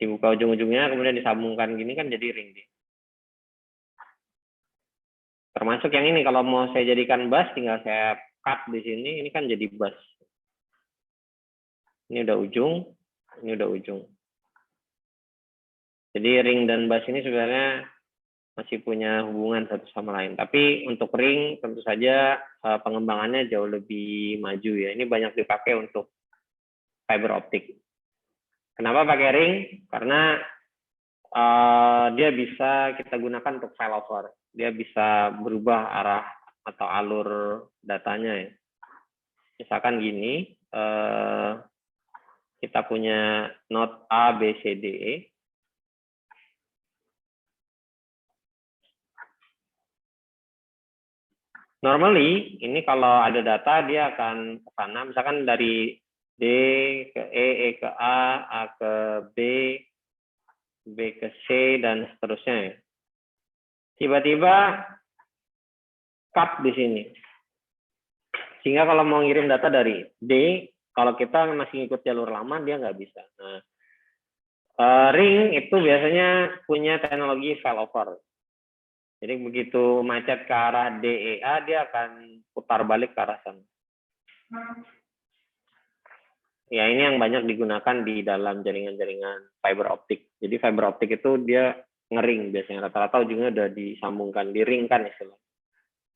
Dibuka ujung-ujungnya, kemudian disambungkan gini kan jadi ring. Termasuk yang ini, kalau mau saya jadikan bus, tinggal saya cut di sini, ini kan jadi bus. Ini udah ujung, ini udah ujung. Jadi ring dan bus ini sebenarnya masih punya hubungan satu sama lain. Tapi untuk ring tentu saja pengembangannya jauh lebih maju ya. Ini banyak dipakai untuk fiber optik. Kenapa pakai ring? Karena dia bisa kita gunakan untuk failover. Dia bisa berubah arah atau alur datanya ya. Misalkan gini, kita punya node A, B, C, D, E. Normally, ini kalau ada data, dia akan ke sana. Misalkan dari D ke E ke A ke B, B ke C, dan seterusnya ya. Tiba-tiba cut di sini. Sehingga kalau mau ngirim data dari D, kalau kita masih ngikut jalur lama, dia nggak bisa. Nah, ring itu biasanya punya teknologi failover. Jadi begitu macet ke arah DEA, dia akan putar balik ke arah sana. Ya, ini yang banyak digunakan di dalam jaringan-jaringan fiber optik. Jadi fiber optik itu dia ngering biasanya, rata-rata ujungnya udah disambungkan, diringkan istilahnya.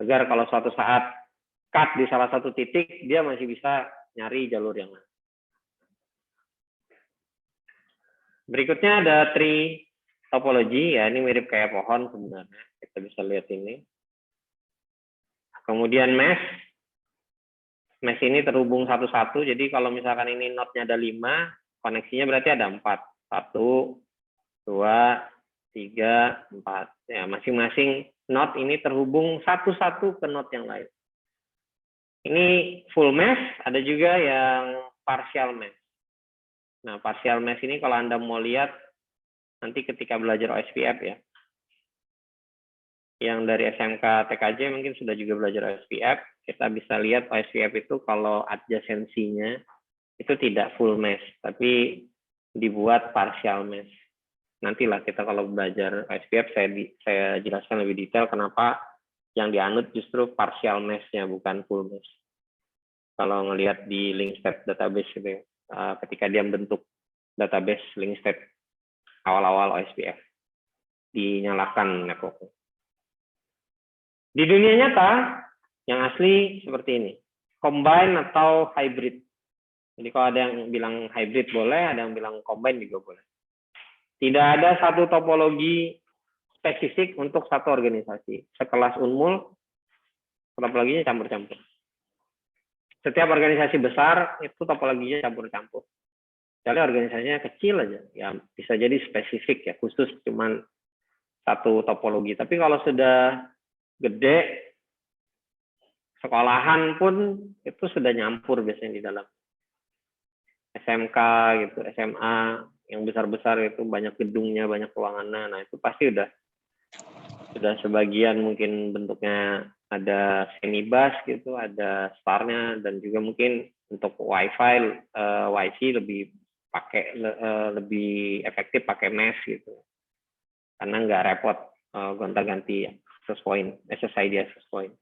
Agar kalau suatu saat cut di salah satu titik, dia masih bisa nyari jalur yang lain. Berikutnya ada tree topology, ya ini mirip kayak pohon sebenarnya. Kita bisa lihat ini. Kemudian mesh. Mesh ini terhubung satu-satu, jadi kalau misalkan ini node-nya ada 5, koneksinya berarti ada 4. 1, 2, 3, 4. Ya, masing-masing node ini terhubung satu-satu ke node yang lain. Ini full mesh, ada juga yang partial mesh. Nah, partial mesh ini kalau Anda mau lihat, nanti ketika belajar OSPF ya, yang dari SMK TKJ mungkin sudah juga belajar OSPF, kita bisa lihat OSPF itu kalau adjacensinya itu tidak full mesh, tapi dibuat partial mesh. Nantilah kita kalau belajar OSPF saya jelaskan lebih detail kenapa yang dianut justru partial mesh-nya bukan full mesh. Kalau ngelihat di link state database gitu, ketika dia membentuk database link state awal-awal OSPF, dinyalakan network. Di dunia nyata, yang asli seperti ini. Combine atau hybrid. Jadi kalau ada yang bilang hybrid boleh, ada yang bilang combine juga boleh. Tidak ada satu topologi spesifik untuk satu organisasi. Sekelas Unmul, topologinya campur-campur. Setiap organisasi besar, itu topologinya campur-campur. Jadi organisasinya kecil aja, ya bisa jadi spesifik ya, khusus cuman satu topologi. Tapi kalau sudah gede, sekolahan pun itu sudah nyampur biasanya di dalam. SMK gitu, SMA yang besar-besar itu banyak gedungnya, banyak ruangannya. Nah, itu pasti udah sebagian mungkin bentuknya ada semi-bus gitu, ada star-nya, dan juga mungkin untuk wifi lebih lebih efektif pakai mesh gitu. Karena nggak repot gonta-ganti ya. SSID access point.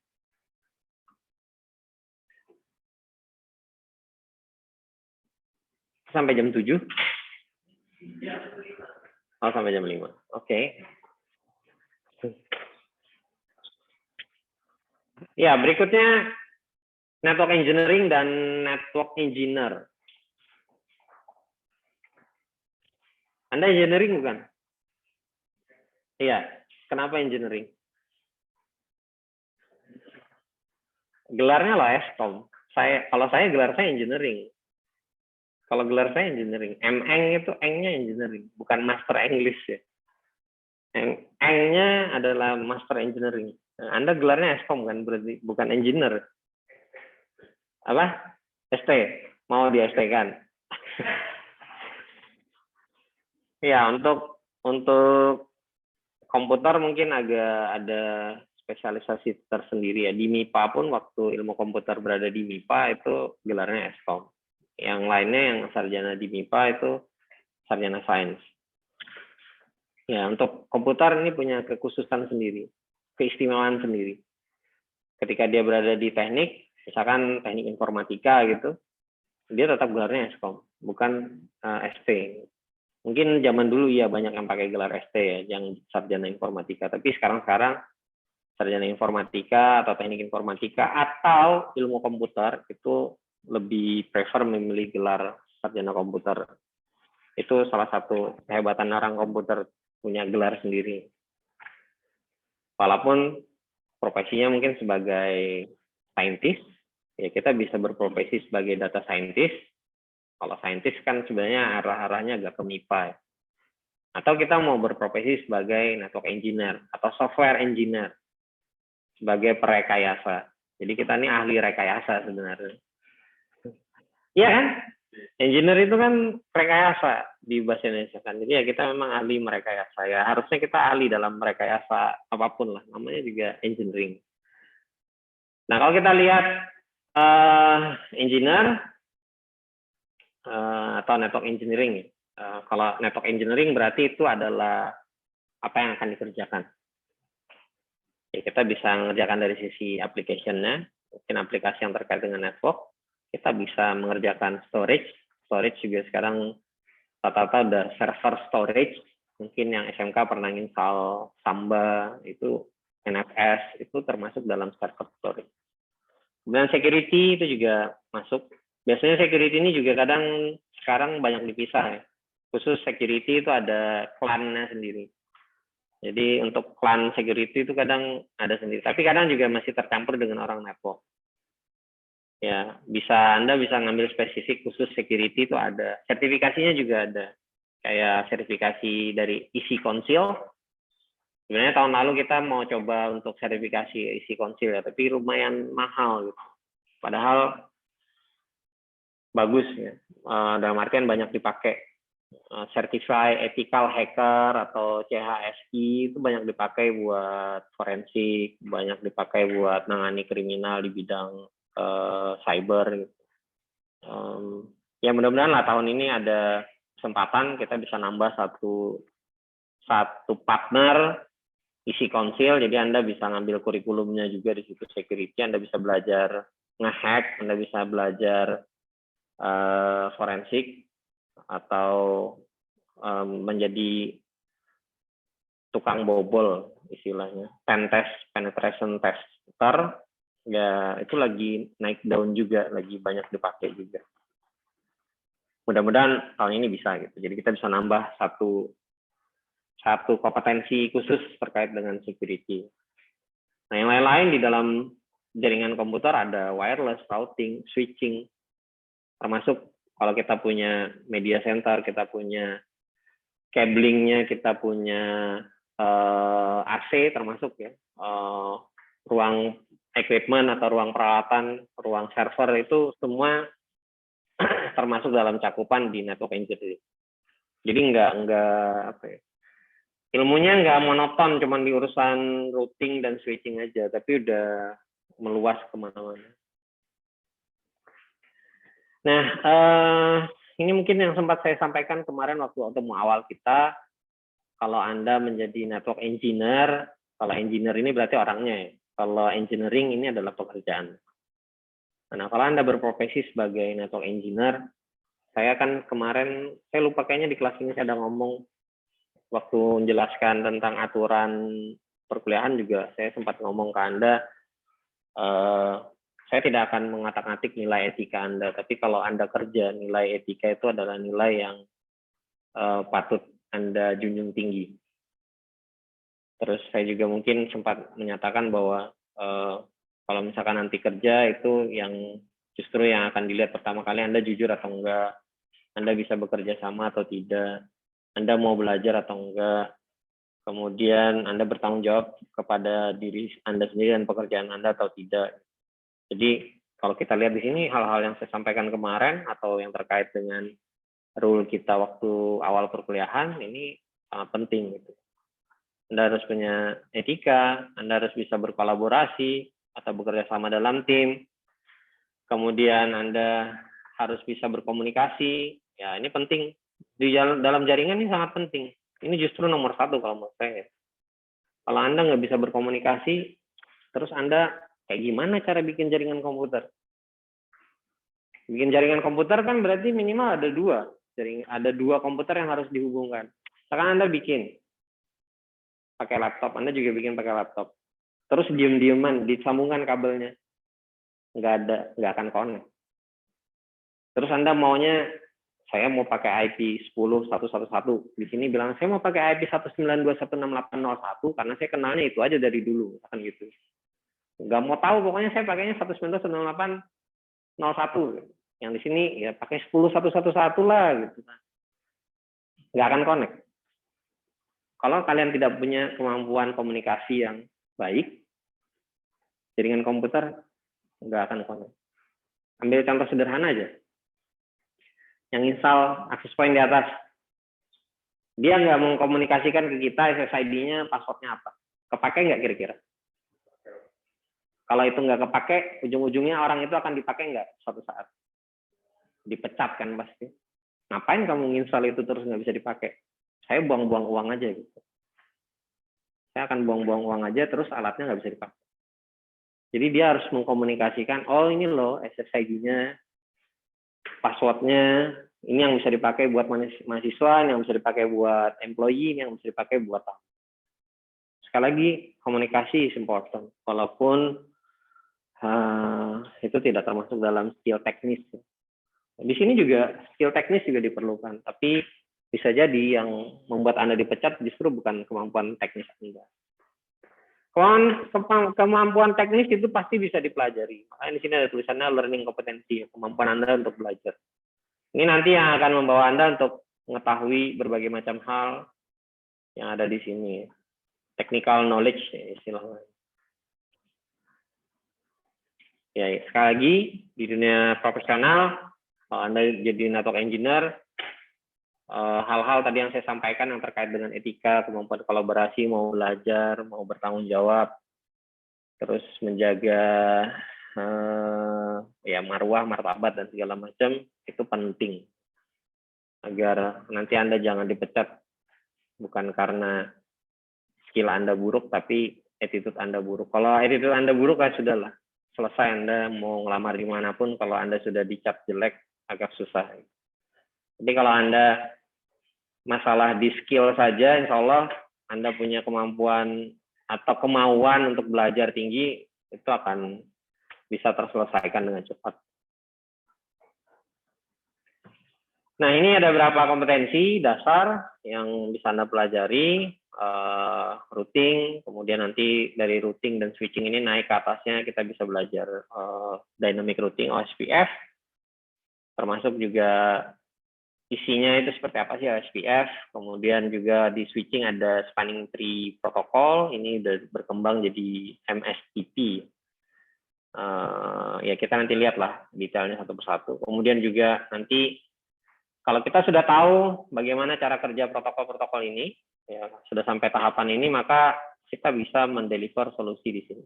Sampai jam 7? Oh, sampai jam 5. Oke. Ya, berikutnya network engineering dan network engineer. Anda engineering bukan? Iya. Kenapa engineering? Gelarnya lah Eskom. Kalau saya gelar saya engineering. Kalau gelar saya engineering. Eng itu eng-nya engineering, bukan master English ya. Eng-nya adalah master engineering. Nah, Anda gelarnya Eskom kan, berarti bukan engineer. Apa? ST. Mau di ST kan? Ya, untuk komputer mungkin agak ada spesialisasi tersendiri ya. Di MIPA pun waktu ilmu komputer berada di MIPA itu gelarnya Eskom. Yang lainnya yang sarjana di MIPA itu sarjana sains. Ya, untuk komputer ini punya kekhususan sendiri, keistimewaan sendiri. Ketika dia berada di teknik, misalkan teknik informatika gitu, dia tetap gelarnya Eskom, bukan ST. Mungkin zaman dulu ya banyak yang pakai gelar ST ya, yang sarjana informatika. Tapi sekarang sarjana informatika atau teknik informatika atau ilmu komputer itu lebih prefer memilih gelar sarjana komputer. Itu salah satu kehebatan orang komputer, punya gelar sendiri. Walaupun profesinya mungkin sebagai saintis, ya kita bisa berprofesi sebagai data scientist. Kalau saintis kan sebenarnya arah-arahnya agak ke MIPA ya. Atau kita mau berprofesi sebagai network engineer atau software engineer, sebagai perekayasa. Jadi kita ini ahli rekayasa sebenarnya. Iya kan? Engineer itu kan rekayasa di bahasa Indonesia kan. Jadi ya kita memang ahli merekayasa ya. Harusnya kita ahli dalam merekayasa apapun lah. Namanya juga engineering. Nah kalau kita lihat engineer atau network engineering, kalau network engineering berarti itu adalah apa yang akan dikerjakan. Ya, kita bisa mengerjakan dari sisi application-nya, mungkin aplikasi yang terkait dengan network. Kita bisa mengerjakan storage juga sekarang rata-rata udah server storage. Mungkin yang SMK pernah install Samba, itu NFS, itu termasuk dalam server storage. Kemudian security itu juga masuk. Biasanya security ini juga kadang sekarang banyak dipisah ya. Khusus security itu ada klannya sendiri. Jadi untuk klan security itu kadang ada sendiri. Tapi kadang juga masih tercampur dengan orang network. Ya, Anda bisa ngambil spesifik khusus security itu ada. Sertifikasinya juga ada. Kayak sertifikasi dari EC Council. Sebenarnya tahun lalu kita mau coba untuk sertifikasi EC Council ya, tapi lumayan mahal gitu. Padahal bagus ya. Dalam artian banyak dipakai. Certified Ethical Hacker atau CHSI itu banyak dipakai buat forensik, banyak dipakai buat nangani kriminal di bidang cyber. Ya mudah-mudahan lah tahun ini ada kesempatan kita bisa nambah satu partner isi konsil, jadi Anda bisa ngambil kurikulumnya juga di situ security, Anda bisa belajar ngehack, Anda bisa belajar forensik atau menjadi tukang bobol istilahnya, penetration tester. Ya itu lagi naik daun juga, lagi banyak dipakai juga. Mudah-mudahan tahun ini bisa gitu. Jadi kita bisa nambah satu kompetensi khusus terkait dengan security. Nah yang lain-lain di dalam jaringan komputer ada wireless, routing, switching, termasuk kalau kita punya media center, kita punya cablingnya, kita punya AC termasuk ya, ruang equipment atau ruang peralatan, ruang server itu semua termasuk dalam cakupan di network engineering. Jadi enggak apa ya, ilmunya enggak monoton cuman di urusan routing dan switching aja, tapi udah meluas kemana-mana. Nah, ini mungkin yang sempat saya sampaikan kemarin waktu awal kita. Kalau Anda menjadi network engineer, kalau engineer ini berarti orangnya ya. Kalau engineering ini adalah pekerjaan. Nah, kalau Anda berprofesi sebagai network engineer, saya kan kemarin, saya lupa kayaknya di kelas ini saya ada ngomong, waktu menjelaskan tentang aturan perkuliahan juga, saya sempat ngomong ke Anda, saya tidak akan mengatak-atik nilai etika Anda, tapi kalau Anda kerja, nilai etika itu adalah nilai yang patut Anda junjung tinggi. Terus saya juga mungkin sempat menyatakan bahwa kalau misalkan nanti kerja itu yang justru yang akan dilihat pertama kali Anda jujur atau enggak, Anda bisa bekerja sama atau tidak, Anda mau belajar atau enggak, kemudian Anda bertanggung jawab kepada diri Anda sendiri dan pekerjaan Anda atau tidak. Jadi kalau kita lihat di sini hal-hal yang saya sampaikan kemarin atau yang terkait dengan rule kita waktu awal perkuliahan ini sangat penting gitu. Anda harus punya etika, Anda harus bisa berkolaborasi atau bekerja sama dalam tim. Kemudian Anda harus bisa berkomunikasi. Ya, ini penting. Di dalam jaringan ini sangat penting. Ini justru nomor 1 kalau menurut saya. Kalau Anda nggak bisa berkomunikasi, terus Anda kayak gimana cara bikin jaringan komputer? Bikin jaringan komputer kan berarti minimal ada 2. Jadi ada 2 komputer yang harus dihubungkan. Sekarang Anda bikin pakai laptop, Anda juga bikin pakai laptop. Terus diem-dieman disambungkan kabelnya. Nggak akan connect. Terus Anda maunya, saya mau pakai IP 10.111. Di sini bilang, saya mau pakai IP 192.168.01 karena saya kenalnya itu aja dari dulu. Akan gitu. Nggak mau tahu, pokoknya saya pakainya 192.168.01. Yang di sini ya pakai 10.111 lah gitu. Nggak akan connect. Kalau kalian tidak punya kemampuan komunikasi yang baik, jaringan komputer nggak akan connect. Ambil contoh sederhana aja. Yang install access point di atas. Dia nggak mengkomunikasikan ke kita SSID-nya, password-nya apa. Kepake nggak kira-kira? Kalau itu nggak kepake, ujung-ujungnya orang itu akan dipakai nggak suatu saat? Dipecat kan pasti. Ngapain kamu install itu terus nggak bisa dipakai? Saya buang-buang uang aja gitu. Saya akan buang-buang uang aja terus alatnya nggak bisa dipakai. Jadi dia harus mengkomunikasikan, oh ini loh SSID-nya, password-nya, ini yang bisa dipakai buat mahasiswa, yang bisa dipakai buat employee, yang bisa dipakai buat apa. Sekali lagi, komunikasi is important. Walaupun itu tidak termasuk dalam skill teknis. Di sini juga skill teknis juga diperlukan, tapi bisa jadi yang membuat Anda dipecat justru bukan kemampuan teknis Anda. Kemampuan teknis itu pasti bisa dipelajari. Makanya di sini ada tulisannya learning kompetensi, kemampuan Anda untuk belajar. Ini nanti yang akan membawa Anda untuk mengetahui berbagai macam hal yang ada di sini. Technical knowledge istilahnya. Ya, sekali lagi di dunia profesional, kalau Anda jadi network engineer, hal-hal tadi yang saya sampaikan yang terkait dengan etika, kemampuan kolaborasi, mau belajar, mau bertanggung jawab, terus menjaga ya marwah, martabat dan segala macam itu penting agar nanti Anda jangan dipecat bukan karena skill Anda buruk tapi attitude Anda buruk. Kalau attitude Anda buruk kan sudahlah, selesai. Anda mau ngelamar dimanapun kalau Anda sudah dicap jelek agak susah. Jadi kalau Anda masalah di skill saja, insya Allah Anda punya kemampuan atau kemauan untuk belajar tinggi, itu akan bisa terselesaikan dengan cepat. Nah, ini ada beberapa kompetensi dasar yang bisa Anda pelajari. Routing, kemudian nanti dari routing dan switching ini naik ke atasnya kita bisa belajar dynamic routing, OSPF, termasuk juga isinya itu seperti apa sih OSPF. Kemudian juga di switching ada spanning tree protokol, ini udah berkembang jadi MSTP. Ya kita nanti lihatlah detailnya satu persatu. Kemudian juga nanti kalau kita sudah tahu bagaimana cara kerja protokol-protokol ini, ya sudah sampai tahapan ini, maka kita bisa mendeliver solusi di sini.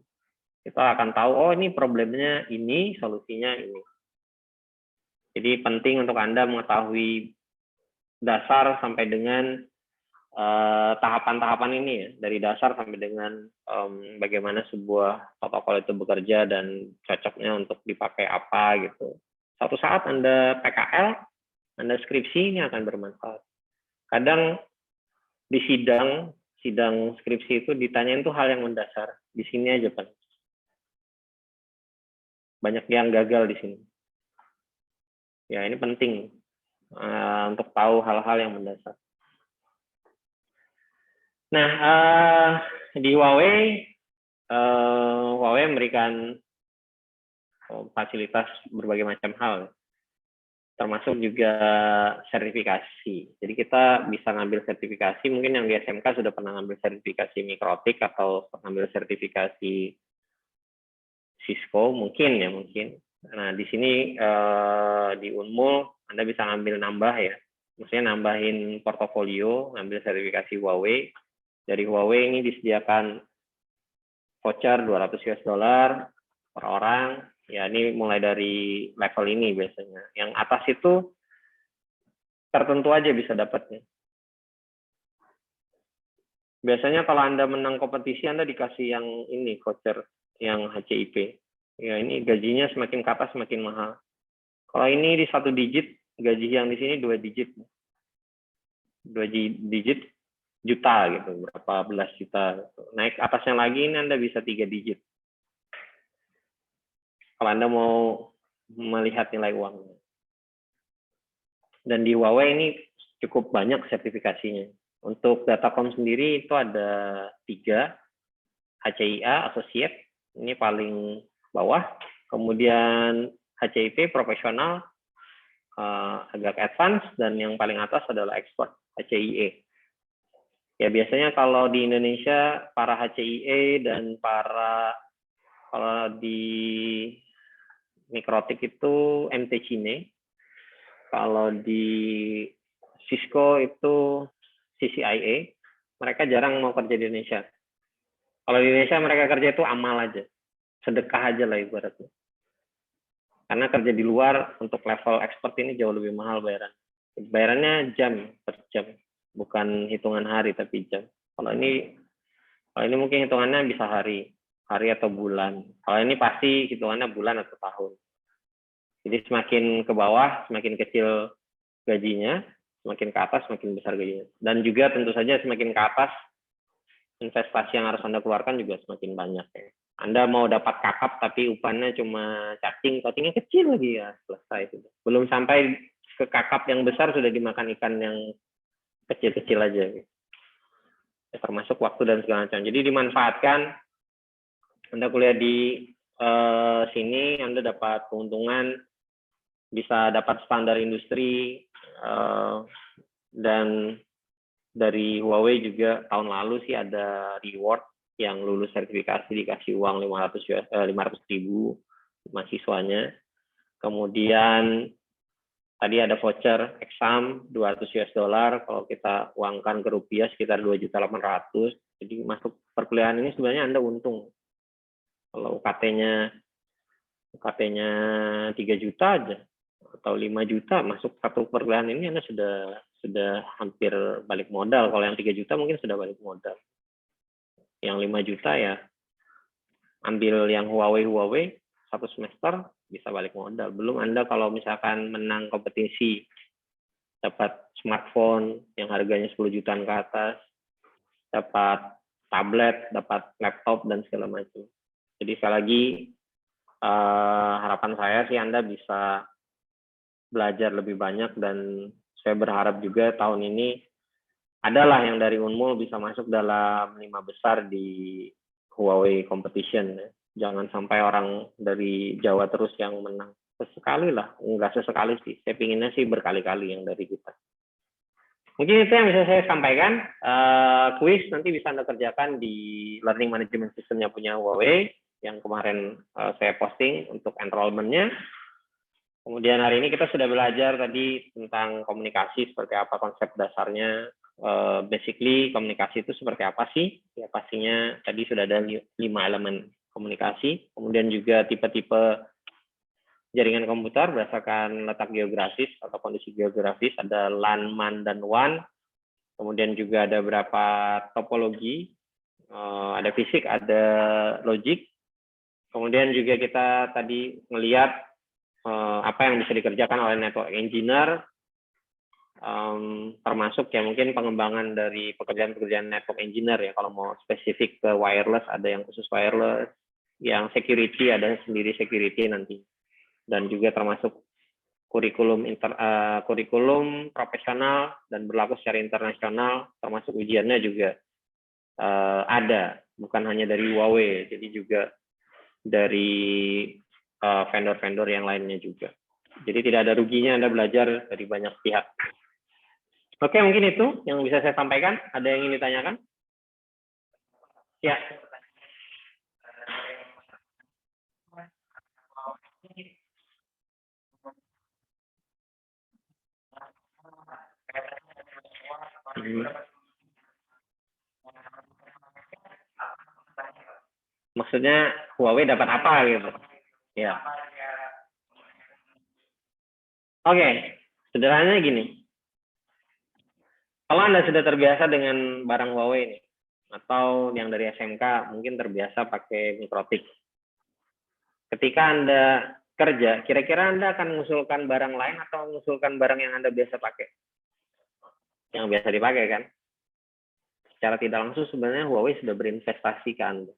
Kita akan tahu, oh ini problemnya ini, solusinya ini. Jadi penting untuk Anda mengetahui dasar sampai dengan tahapan-tahapan ini ya, dari dasar sampai dengan bagaimana sebuah protokol itu bekerja dan cocoknya untuk dipakai apa gitu. Suatu saat Anda PKL, Anda skripsi, ini akan bermanfaat. Kadang di sidang skripsi itu ditanyain tuh hal yang mendasar. Di sini aja Pak. Banyak yang gagal di sini. Ya ini penting untuk tahu hal-hal yang mendasar. Nah, di Huawei memberikan fasilitas berbagai macam hal, termasuk juga sertifikasi. Jadi kita bisa ngambil sertifikasi, mungkin yang di SMK sudah pernah ngambil sertifikasi Mikrotik atau ngambil sertifikasi Cisco, mungkin. Nah, di sini di Unmul Anda bisa ngambil nambah ya. Maksudnya nambahin portofolio, ngambil sertifikasi Huawei. Dari Huawei ini disediakan voucher $200 per orang. Ya, ini mulai dari level ini biasanya. Yang atas itu tertentu aja bisa dapatnya. Biasanya kalau Anda menang kompetisi, Anda dikasih yang ini, voucher, yang HCIP. Ya, ini gajinya semakin ke atas semakin mahal. Kalau ini di 1 digit, gaji yang di sini 2 digit. 2 digit juta gitu, berapa belas juta. Naik atasnya lagi ini Anda bisa 3 digit. Kalau Anda mau melihat nilai uangnya. Dan di Huawei ini cukup banyak sertifikasinya. Untuk Datacom sendiri itu ada 3, HCIA, Associate, ini paling bawah. Kemudian HCIP, Profesional, agak advance, dan yang paling atas adalah Expert, HCIE. Ya biasanya kalau di Indonesia, para HCIE dan kalau di Mikrotik itu MT Cine, kalau di Cisco itu CCIA, mereka jarang mau kerja di Indonesia. Kalau di Indonesia mereka kerja itu amal aja, sedekah aja lah ibaratnya. Karena kerja di luar untuk level expert ini jauh lebih mahal bayaran. Bayarannya jam per jam, bukan hitungan hari tapi jam. Kalau ini mungkin hitungannya bisa hari atau bulan. Kalau ini pasti hitungannya bulan atau tahun. Jadi semakin ke bawah, semakin kecil gajinya, semakin ke atas, semakin besar gajinya. Dan juga tentu saja semakin ke atas, investasi yang harus Anda keluarkan juga semakin banyak. Ya. Anda mau dapat kakap tapi upahnya cuma cacingnya kecil lagi ya, selesai. Belum sampai ke kakap yang besar sudah dimakan ikan yang kecil-kecil aja. Ya, termasuk waktu dan segala macam. Jadi dimanfaatkan, Anda kuliah di sini, Anda dapat keuntungan, bisa dapat standar industri, dan dari Huawei juga tahun lalu sih ada reward yang lulus sertifikasi dikasih uang 500.000 mahasiswanya. Kemudian tadi ada voucher exam $200, kalau kita uangkan ke rupiah sekitar 2.800.000. Jadi masuk perkuliahan ini sebenarnya Anda untung. Kalau UKT-nya 3 juta aja atau 5 juta masuk satu perkuliahan ini Anda sudah hampir balik modal. Kalau yang 3 juta mungkin sudah balik modal. Yang 5 juta ya ambil yang Huawei satu semester bisa balik modal. Belum Anda kalau misalkan menang kompetisi dapat smartphone yang harganya 10 jutaan ke atas, dapat tablet, dapat laptop dan segala macam. Jadi sekali lagi harapan saya sih Anda bisa belajar lebih banyak, dan saya berharap juga tahun ini adalah yang dari Unmul bisa masuk dalam 5 besar di Huawei Competition. Jangan sampai orang dari Jawa terus yang menang. Sesekali lah, enggak sesekali sih. Saya pinginnya sih berkali-kali yang dari kita. Mungkin itu yang bisa saya sampaikan. Kuis nanti bisa Anda kerjakan di Learning Management System-nya punya Huawei, yang kemarin saya posting untuk enrollment-nya. Kemudian hari ini kita sudah belajar tadi tentang komunikasi, seperti apa konsep dasarnya. Basically komunikasi itu seperti apa sih? Ya pastinya tadi sudah ada 5 elemen komunikasi. Kemudian juga tipe-tipe jaringan komputer berdasarkan letak geografis atau kondisi geografis. Ada LAN, MAN, dan WAN. Kemudian juga ada beberapa topologi. Ada fisik, ada logik. Kemudian juga kita tadi melihat apa yang bisa dikerjakan oleh network engineer, termasuk ya mungkin pengembangan dari pekerjaan-pekerjaan network engineer ya. Kalau mau spesifik ke wireless ada yang khusus wireless, yang security ada sendiri security nanti, dan juga termasuk kurikulum profesional dan berlaku secara internasional, termasuk ujiannya juga ada, bukan hanya dari Huawei, jadi juga dari vendor-vendor yang lainnya juga. Jadi tidak ada ruginya Anda belajar dari banyak pihak. Oke, mungkin itu yang bisa saya sampaikan. Ada yang ingin ditanyakan? Ya. Maksudnya Huawei dapat apa gitu? Ya. Oke, sederhananya gini. Kalau Anda sudah terbiasa dengan barang Huawei ini, atau yang dari SMK mungkin terbiasa pakai Mikrotik. Ketika Anda kerja, kira-kira Anda akan mengusulkan barang lain atau mengusulkan barang yang Anda biasa pakai? Yang biasa dipakai kan? Secara tidak langsung sebenarnya Huawei sudah berinvestasi ke Anda.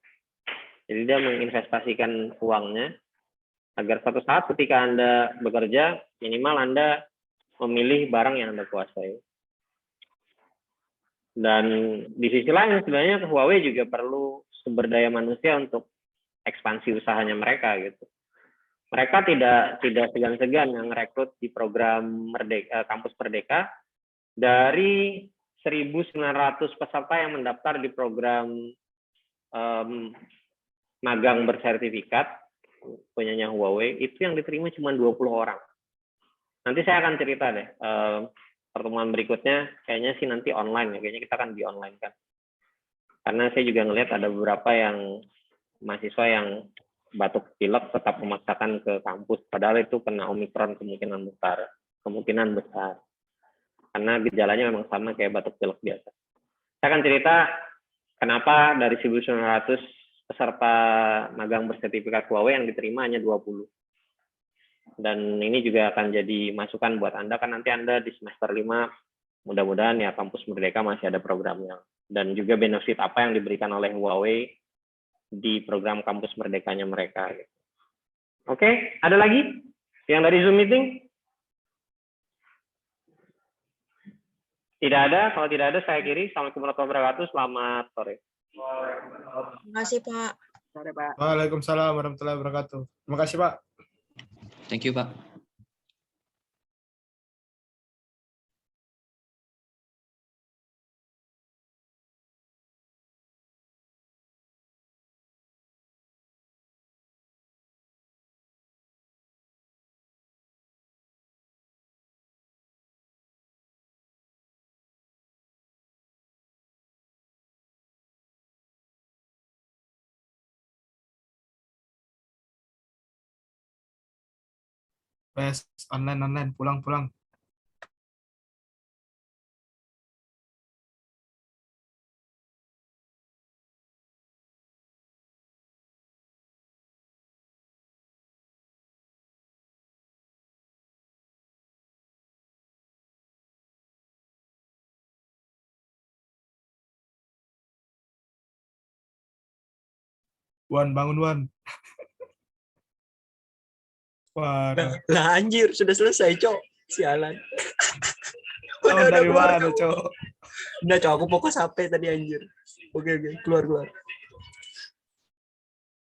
Jadi dia menginvestasikan uangnya agar suatu saat ketika Anda bekerja, minimal Anda memilih barang yang Anda kuasai. Dan di sisi lain sebenarnya Huawei juga perlu sumber daya manusia untuk ekspansi usahanya mereka gitu. Mereka tidak segan-segan yang rekrut di program Kampus Merdeka. Dari 1.900 peserta yang mendaftar di program magang bersertifikat punyanya Huawei, itu yang diterima cuma 20 orang. Nanti saya akan cerita deh, pertemuan berikutnya kayaknya sih nanti online ya, kayaknya kita akan di online kan. Karena saya juga ngelihat ada beberapa yang mahasiswa yang batuk pilek tetap memaksakan ke kampus, padahal itu kena Omikron kemungkinan besar. Karena gejalanya memang sama kayak batuk pilek biasa. Saya akan cerita kenapa dari 1.900 peserta magang bersertifikat Huawei yang diterima hanya 20. Dan ini juga akan jadi masukan buat Anda, kan nanti Anda di semester 5, mudah-mudahan ya Kampus Merdeka masih ada programnya. Dan juga benefit apa yang diberikan oleh Huawei di program Kampus Merdekanya mereka. Oke, ada lagi yang dari Zoom meeting? Tidak ada, kalau tidak ada saya akhiri. Assalamualaikum warahmatullahi wabarakatuh, selamat sore. Terima kasih, Pak. Sore, Pak. Waalaikumsalam warahmatullahi wabarakatuh. Terima kasih Pak. Thank you, Pak. Best online pulang. Wan, bangun Wan. Wah, Lah anjir, sudah selesai, Cok. Sialan. dari mana, Cok? Udah, Cok, aku fokus HP tadi anjir. Oke, keluar.